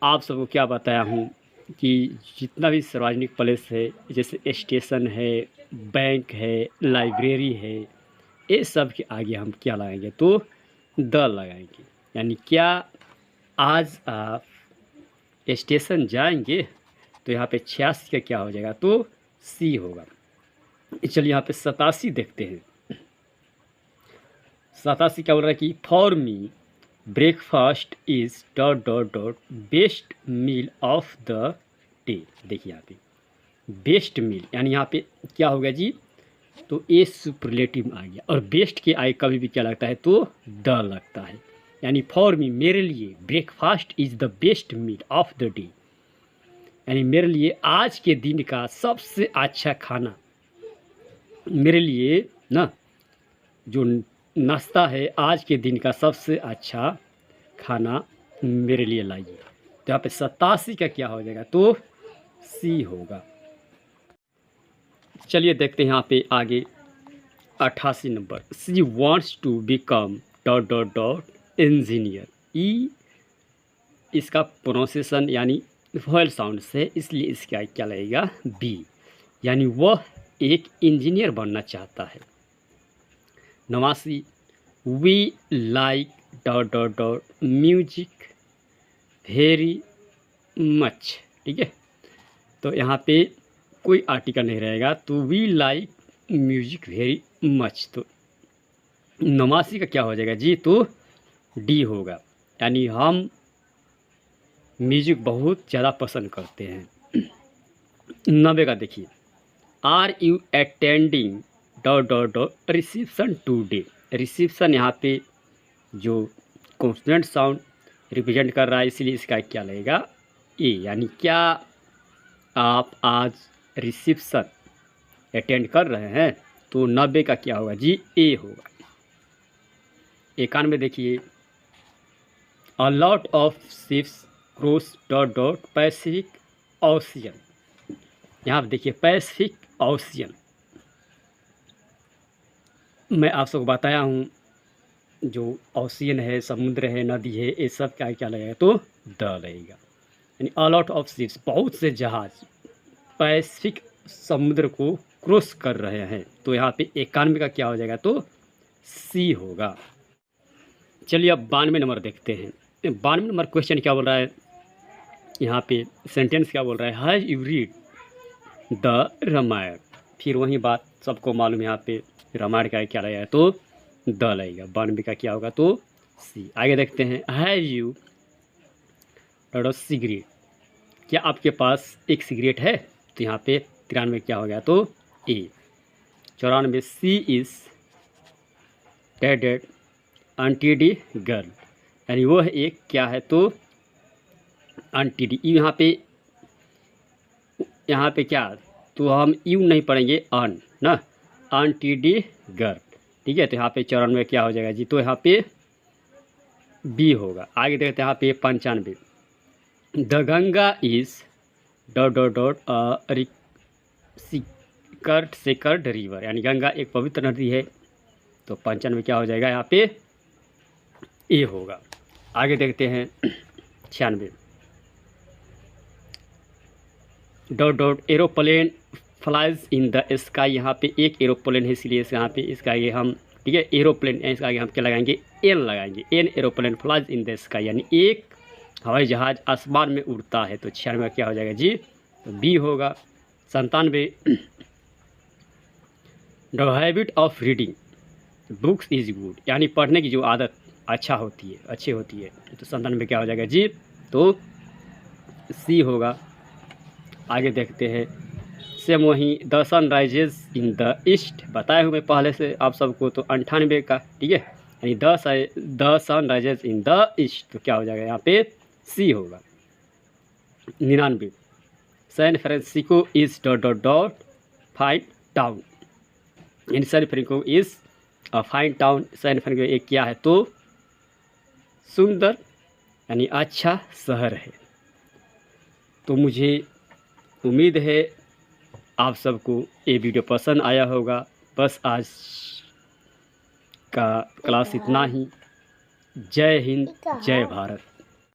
आप सबको क्या बताया हूँ कि जितना भी सार्वजनिक प्लेस है, जैसे स्टेशन है, बैंक है, लाइब्रेरी है, ये सब के आगे हम क्या लगाएंगे? तो द लगाएंगे। यानी क्या आज आप स्टेशन जाएंगे, तो यहाँ पे 86 का क्या हो जाएगा, तो सी होगा। चलिए यहाँ पे 87 देखते हैं। 87 क्या बोल रहा है कि for me breakfast is dot dot dot best meal of the day. देखिए यहाँ पे बेस्ट मील, यानी यहाँ पे क्या हो गया जी, तो ए सुपरलेटिव आ गया, और बेस्ट के आए कभी भी क्या लगता है, तो द लगता है। यानी फॉर मी, मेरे लिए, breakfast is the best meal of the day, यानी मेरे लिए आज के दिन का सबसे अच्छा खाना, मेरे लिए ना जो नाश्ता है आज के दिन का सबसे अच्छा खाना मेरे लिए लाइए। तो यहाँ पे 87 का क्या हो जाएगा, तो सी होगा। चलिए देखते हैं यहाँ पे आगे 88 number. She wants to become dot dot dot engineer. ई इसका प्रोनाउंसिएशन यानी वॉयल साउंड से, इसलिए इसका क्या लगेगा, बी, यानी वह एक इंजीनियर बनना चाहता है। 89 we like dot dot dot music very much. ठीक है, तो यहाँ पे कोई आर्टिकल नहीं रहेगा, तो we like music very much. तो 89 का क्या हो जाएगा जी, तो डी होगा, यानी हम म्यूजिक बहुत ज़्यादा पसंद करते हैं। 90 का देखिए, are you attending dot dot dot reception today. Reception यहाँ पे जो कॉन्सोनेंट साउंड रिप्रेजेंट कर रहा है, इसलिए इसका क्या लगेगा, ए, यानी क्या आप आज रिसेप्शन अटेंड कर रहे हैं, तो 90 का क्या होगा जी, ए होगा। 91 देखिए, a lot of ships cross dot dot Pacific ocean. यहाँ पर देखिए पैसिफिक ओशियन, मैं आप सबको बताया हूँ जो ओशियन है, समुद्र है, नदी है, ये सब क्या क्या लगेगा, तो द लगेगा। यानी अ लॉट ऑफ शिप्स, बहुत से जहाज पैसिफिक समुद्र को क्रॉस कर रहे हैं, तो यहाँ पे 91 का क्या हो जाएगा, तो सी होगा। चलिए अब 92 नंबर देखते हैं। 92 नंबर क्वेश्चन क्या बोल रहा है, यहाँ पे सेंटेंस क्या बोल रहा है, have you read the Ramayana. फिर वही बात सबको मालूम है, यहाँ पे रामायण का क्या लगेगा, तो द लगेगा। 92 का क्या होगा, तो सी। आगे देखते हैं, हैव यू डॉट सिगरेट। क्या आपके पास एक सिगरेट है, तो यहाँ पे 93 क्या हो गया, तो ए। 94 सी इज डेडेड आंटी डी गर्ल, यानी वह एक क्या है, तो आंटी डी। यहाँ पे क्या, तो हम यू नहीं पढ़ेंगे, अन ना, आंटी डी गर्ल। ठीक है, तो यहाँ पे 94 क्या हो जाएगा जी, तो यहाँ पे बी होगा। आगे देखते हैं यहाँ पे 95, the Ganga is dot dot dot sacred river, यानी गंगा एक पवित्र नदी है, तो 95 क्या हो जाएगा, यहाँ पे ए होगा। आगे देखते हैं 96, dot dot aeroplane flies in the sky. यहाँ पे एक एरोप्लेन है, इसलिए यहाँ पे इसका आगे हम, ठीक है, एरोप्लेन, इसका आगे हम क्या लगाएंगे, एन लगाएंगे। An aeroplane flies in the sky, यानी एक हवाई जहाज आसमान में उड़ता है, तो 96 क्या हो जाएगा जी, तो बी होगा। 97 the habit of reading books is good, यानी पढ़ने की जो आदत अच्छी होती है, तो 97 क्या हो जाएगा जी, तो सी होगा। आगे देखते हैं, सेम वही the sun rises in the east, बताए हुए पहले से आप सबको, तो 98 का, ठीक है, यानी the sun rises in the east, तो क्या हो जाएगा, यहाँ पे सी होगा। 99 San Francisco is dot dot dot fine town, यानी San Francisco is a fine town. San Francisco एक क्या है, तो सुंदर यानी अच्छा शहर है। तो मुझे उम्मीद है आप सबको ये वीडियो पसंद आया होगा। बस आज का क्लास इतना ही। जय हिंद, जय भारत।